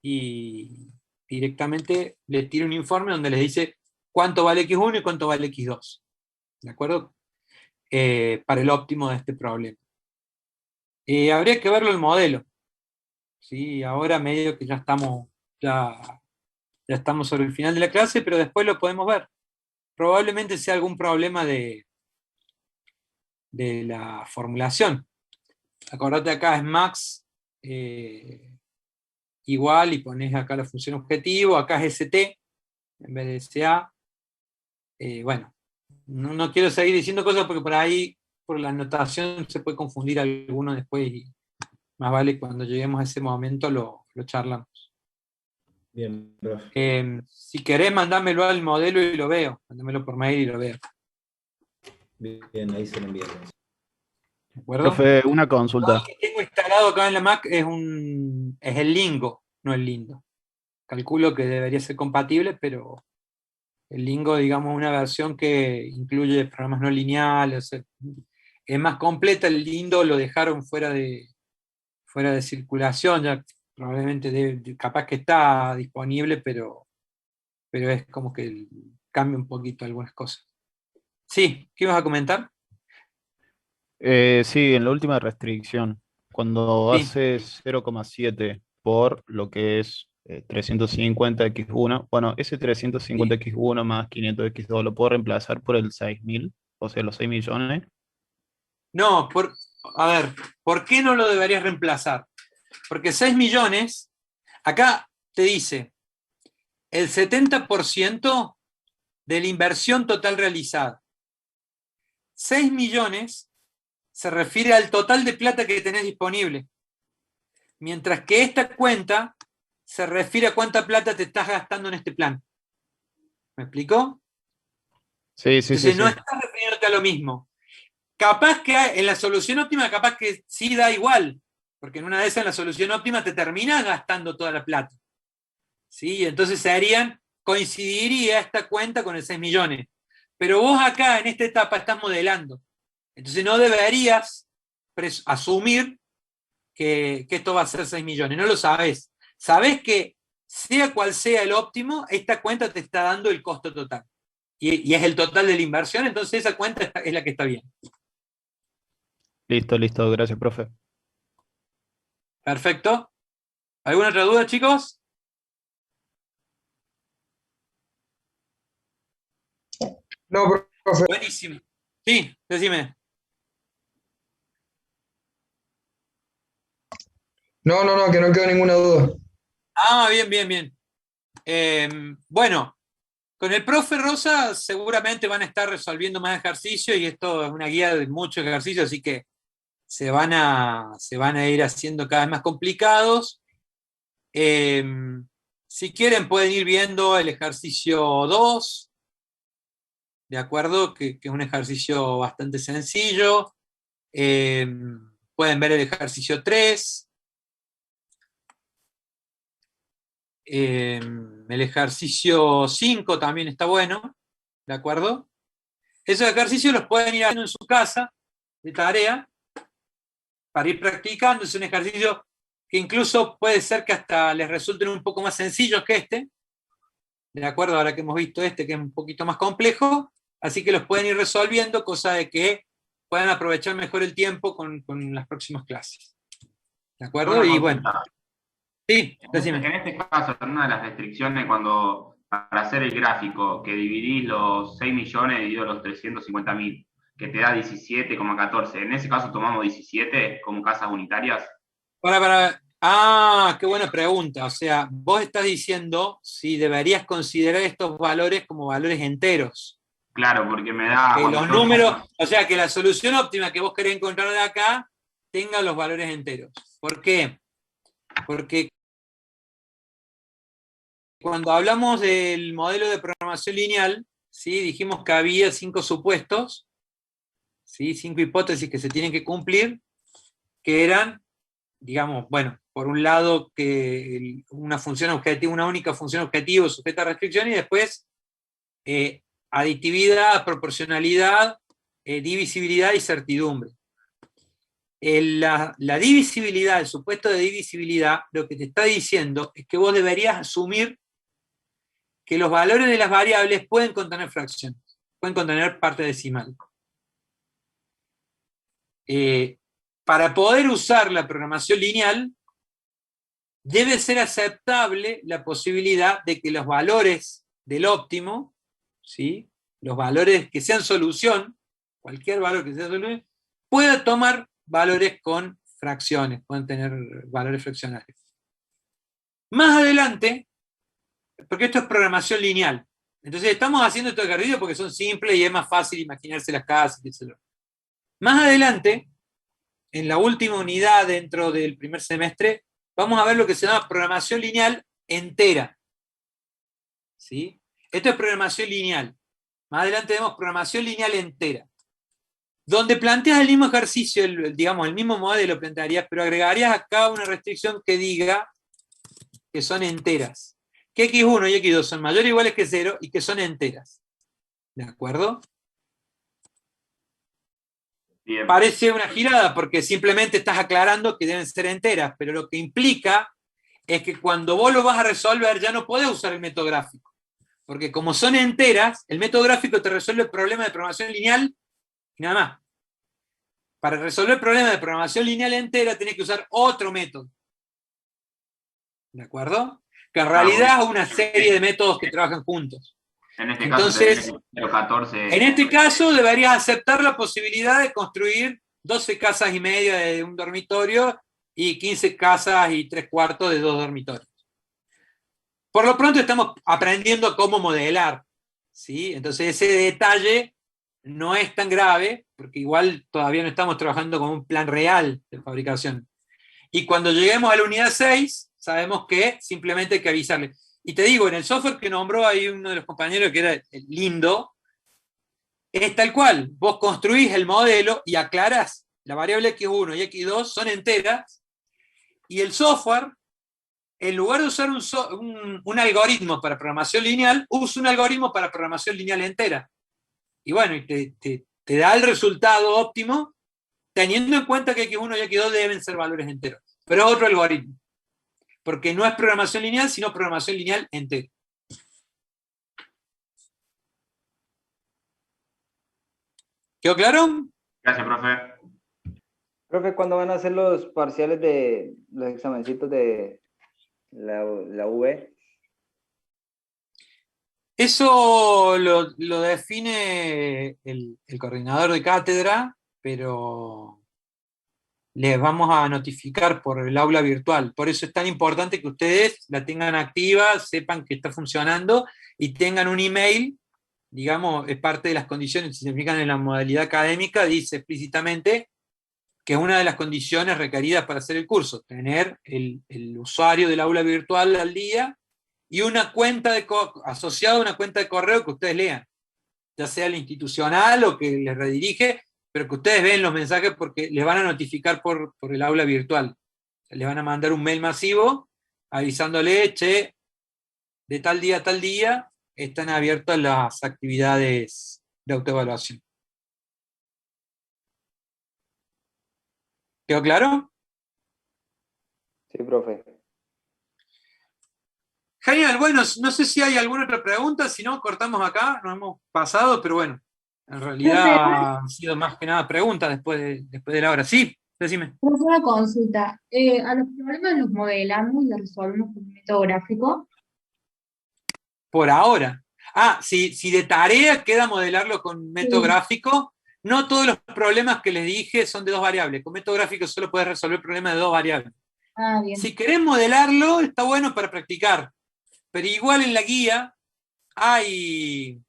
y directamente les tira un informe donde les dice cuánto vale X1 y cuánto vale X2. ¿De acuerdo? Para el óptimo de este problema. Habría que verlo el modelo. ¿Sí? Ahora medio que ya estamos sobre el final de la clase, pero después lo podemos ver. Probablemente sea algún problema de la formulación. Acordate, acá es max igual, y pones acá la función objetivo, acá es ST en vez de SA. Bueno, no quiero seguir diciendo cosas porque por ahí, por la anotación, se puede confundir alguno después, y más vale cuando lleguemos a ese momento lo charlamos. Bien, profe. Si querés, mandámelo al modelo y lo veo. Mándamelo por mail y lo veo. Bien, ahí se lo envío. ¿De acuerdo? Profe, una consulta. Lo que tengo instalado acá en la Mac es el Lingo, no el Lindo. Calculo que debería ser compatible, pero el Lingo, digamos, es una versión que incluye programas no lineales. Es más completa. El Lindo lo dejaron fuera de circulación, ya probablemente capaz que está disponible, pero es como que cambia un poquito algunas cosas. Sí, ¿qué ibas a comentar? Sí, en la última restricción, cuando Sí. haces 0,7 por lo que es 350x1, bueno, ese 350x1 más 500x2 lo puedo reemplazar por el 6.000, o sea, los 6 millones. No, a ver, ¿por qué no lo deberías reemplazar? Porque 6 millones, acá te dice, el 70% de la inversión total realizada. 6 millones se refiere al total de plata que tenés disponible, mientras que esta cuenta se refiere a cuánta plata te estás gastando en este plan. ¿Me explico? Sí, sí, Entonces sí. no Sí. estás refiriéndote a lo mismo. Capaz que en la solución óptima, capaz que sí da igual, porque en una de esas, en la solución óptima, te terminas gastando toda la plata. ¿Sí? Entonces coincidiría esta cuenta con el 6 millones. Pero vos acá, en esta etapa, estás modelando. Entonces no deberías asumir que esto va a ser 6 millones. No lo sabés. Sabés que, sea cual sea el óptimo, esta cuenta te está dando el costo total. Y es el total de la inversión, entonces esa cuenta es la que está bien. Listo, listo. Gracias, profe. Perfecto. ¿Alguna otra duda, chicos? No, profe. Buenísimo. Sí, decime. No, que no quedó ninguna duda. Ah, bien, bien, bien. Bueno, con el profe Rosa seguramente van a estar resolviendo más ejercicios y esto es una guía de muchos ejercicios, así que se van a ir haciendo cada vez más complicados. Si quieren pueden ir viendo el ejercicio 2, ¿de acuerdo? Que es un ejercicio bastante sencillo. Pueden ver el ejercicio 3. El ejercicio 5 también está bueno, ¿de acuerdo? Esos ejercicios los pueden ir haciendo en su casa, de tarea, para ir practicando. Es un ejercicio que incluso puede ser que hasta les resulten un poco más sencillos que este, ¿de acuerdo? Ahora que hemos visto este, que es un poquito más complejo, así que los pueden ir resolviendo, cosa de que puedan aprovechar mejor el tiempo con las próximas clases. ¿De acuerdo? Y bueno. Sí, decime. En este caso, en una de las restricciones, cuando para hacer el gráfico, que dividís los 6 millones dividido los 350.000, que te da 17,14, en ese caso tomamos 17 como casas unitarias. Ah, qué buena pregunta. O sea, vos estás diciendo si deberías considerar estos valores como valores enteros. Claro, porque me da... Que los números, o sea, que la solución óptima que vos querés encontrar de acá tenga los valores enteros. ¿Por qué? Porque cuando hablamos del modelo de programación lineal, ¿sí? Dijimos que había 5 supuestos, ¿sí? 5 hipótesis que se tienen que cumplir, que eran, digamos, bueno, por un lado que una función objetiva, una única función objetivo sujeta a restricción, y después aditividad, proporcionalidad, divisibilidad y certidumbre. La divisibilidad, el supuesto de divisibilidad, lo que te está diciendo es que vos deberías asumir que los valores de las variables pueden contener fracciones, pueden contener parte decimal. Para poder usar la programación lineal, debe ser aceptable la posibilidad de que los valores del óptimo, ¿sí? Los valores que sean solución, cualquier valor que sea solución, pueda tomar valores con fracciones, pueden tener valores fraccionarios. Más adelante, porque esto es programación lineal, entonces estamos haciendo estos ejercicios porque son simples y es más fácil imaginarse las casas, etc. Más adelante, en la última unidad dentro del primer semestre, vamos a ver lo que se llama programación lineal entera. ¿Sí? Esto es programación lineal. Más adelante vemos programación lineal entera, donde planteas el mismo ejercicio, digamos, el mismo modelo plantearías, pero agregarías acá una restricción que diga que son enteras. Que x1 y x2 son mayores o iguales que 0 y que son enteras. ¿De acuerdo? Bien. Parece una girada porque simplemente estás aclarando que deben ser enteras, pero lo que implica es que cuando vos lo vas a resolver ya no podés usar el método gráfico. Porque como son enteras, el método gráfico te resuelve el problema de programación lineal y nada más. Para resolver el problema de programación lineal entera tenés que usar otro método. ¿De acuerdo? Que en realidad es una serie de métodos que trabajan juntos. En este Entonces, caso, 14. En este caso deberías aceptar la posibilidad de construir 12 casas y media de un dormitorio y 15 casas y 3/4 de 2 dormitorios. Por lo pronto estamos aprendiendo cómo modelar, ¿sí? Entonces ese detalle no es tan grave, porque igual todavía no estamos trabajando con un plan real de fabricación. Y cuando lleguemos a la unidad 6, sabemos que simplemente hay que avisarle. Y te digo, en el software que nombró ahí uno de los compañeros que era lindo, es tal cual. Vos construís el modelo y aclarás la variable x1 y x2 son enteras, y el software, en lugar de usar un algoritmo para programación lineal, usa un algoritmo para programación lineal entera. Y bueno, y te da el resultado óptimo, teniendo en cuenta que x1 y x2 deben ser valores enteros. Pero es otro algoritmo. Porque no es programación lineal, sino programación lineal entera. ¿Quedó claro? Gracias, profe. Profe, ¿cuándo van a hacer los parciales de los examencitos de la V? Eso lo define el coordinador de cátedra, pero les vamos a notificar por el aula virtual. Por eso es tan importante que ustedes la tengan activa, sepan que está funcionando y tengan un email, digamos, es parte de las condiciones, si se fijan en la modalidad académica, dice explícitamente que es una de las condiciones requeridas para hacer el curso, tener el usuario del aula virtual al día y una cuenta asociada a una cuenta de correo que ustedes lean, ya sea la institucional o que les redirige, pero que ustedes ven los mensajes porque les van a notificar por el aula virtual. Les van a mandar un mail masivo avisándole, che, de tal día a tal día están abiertas las actividades de autoevaluación. ¿Quedó claro? Sí, profe. Genial, bueno, no sé si hay alguna otra pregunta, si no, cortamos acá, nos hemos pasado, pero bueno, en realidad han sido más que nada preguntas después de la hora. Sí, decime. Una consulta. A los problemas los modelamos y los resolvemos con un método gráfico. Por ahora. Si de tarea queda modelarlo con método gráfico, no todos los problemas que les dije son de dos variables. Con método gráfico solo puedes resolver problemas de dos variables. Bien. Si querés modelarlo, está bueno para practicar. Pero igual en la guía hay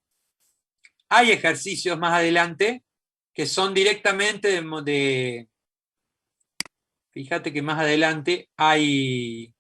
ejercicios más adelante que son directamente fíjate que más adelante hay